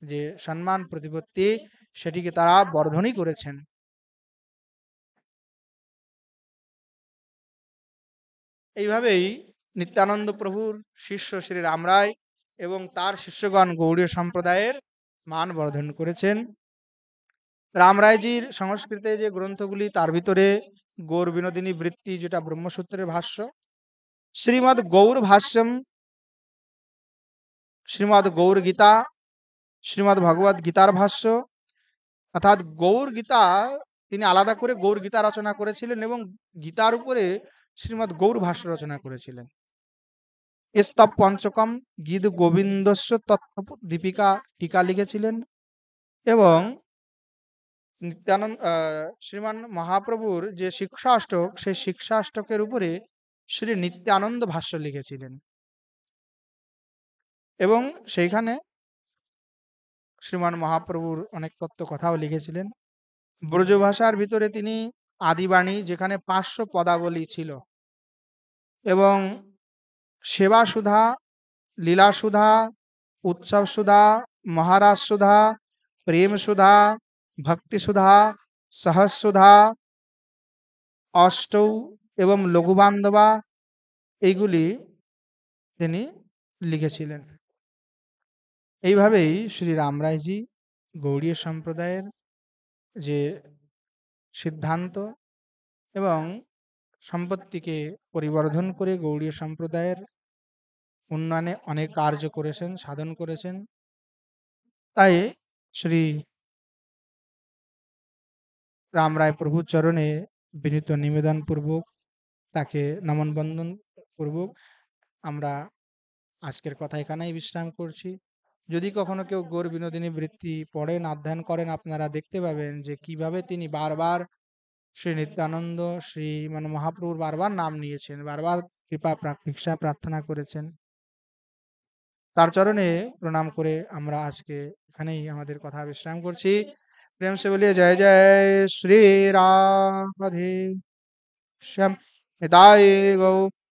যে সম্মান প্রতিপত্তি সেটিকে তারা বর্ধনই করেছেন। এইভাবেই নিত্যানন্দ প্রভুর শিষ্য শ্রী রামরায় এবং তার শিষ্যগণ গৌড়ীয় সম্প্রদায়ের মান বর্ধন করেছেন। রামরায়জির সংস্কৃতে যে গ্রন্থগুলি, তার ভিতরে গৌর বিনোদিনী বৃত্তি, যেটা ব্রহ্মসূত্রের ভাষ্য, শ্রীমদ্ গৌর ভাষ্যম, শ্রীমদ্ গৌর গীতা, শ্রীমদ্ ভগবদ গীতার ভাষ্য, অর্থাৎ গৌর গীতা তিনি আলাদা করে গৌর গীতা রচনা করেছিলেন এবং গীতার উপরে শ্রীমদ্ গৌর ভাষ্য রচনা করেছিলেন। স্তব পঞ্চকম গীত গোবিন্দস্য তত্ত্ব দীপিকা টিকা লিখেছিলেন এবং নিত্যানন্দ শ্রীমান মহাপ্রভুর যে শিক্ষাষ্টক, সেই শিক্ষাষ্টকের উপরে শ্রী নিত্যানন্দ ভাষ্য লিখেছিলেন এবং সেইখানে শ্রীমান মহাপ্রভুর অনেক তত্ত্ব কথাও লিখেছিলেন। ব্রজভাষার ভিতরে তিনি আদিবাণী, যেখানে 500 পদাবলী ছিল, এবং সেবা সুধা, লীলা সুধা, উৎসব সুধা, মহারাজ সুধা, প্রেম সুধা, ভক্তি সুধা, সহজ সুধা, অষ্টৌ এবং লঘুবান্ধবা, এইগুলি তিনি লিখেছিলেন। এইভাবেই শ্রী রামরায়জি গৌড়ীয় সম্প্রদায়ের যে সিদ্ধান্ত এবং সম্পত্তিকে পরিবর্ধন করে গৌড়ীয় সম্প্রদায়ের উন্নয়নে অনেক কার্য করেছেন, সাধন করেছেন। তাই শ্রী রামরায় প্রভুর চরণে বিনীত নিবেদন পূর্বক, তাকে নমন বন্দন পূর্বক আমরা আজকের কথা এখানেই বিশ্রাম করছি। যদি কখনো কেউ গৌর বিনোদিনী বৃত্তি পড়েন, অধ্যয়ন করেন, আপনারা দেখতে পাবেন যে কিভাবে তিনি বারবার শ্রী নিত্যানন্দ, শ্রী মানে মহাপ্রভুর বারবার নাম নিয়েছেন, বারবার কৃপা ভিক্ষা প্রার্থনা করেছেন। তার চরণে প্রণাম করে আমরা আজকে এখানেই আমাদের কথা বিশ্রাম করছি। প্রেম সে বলিয়ে জয় জয় শ্রী রাধে শ্যাম। নিতাই গৌ।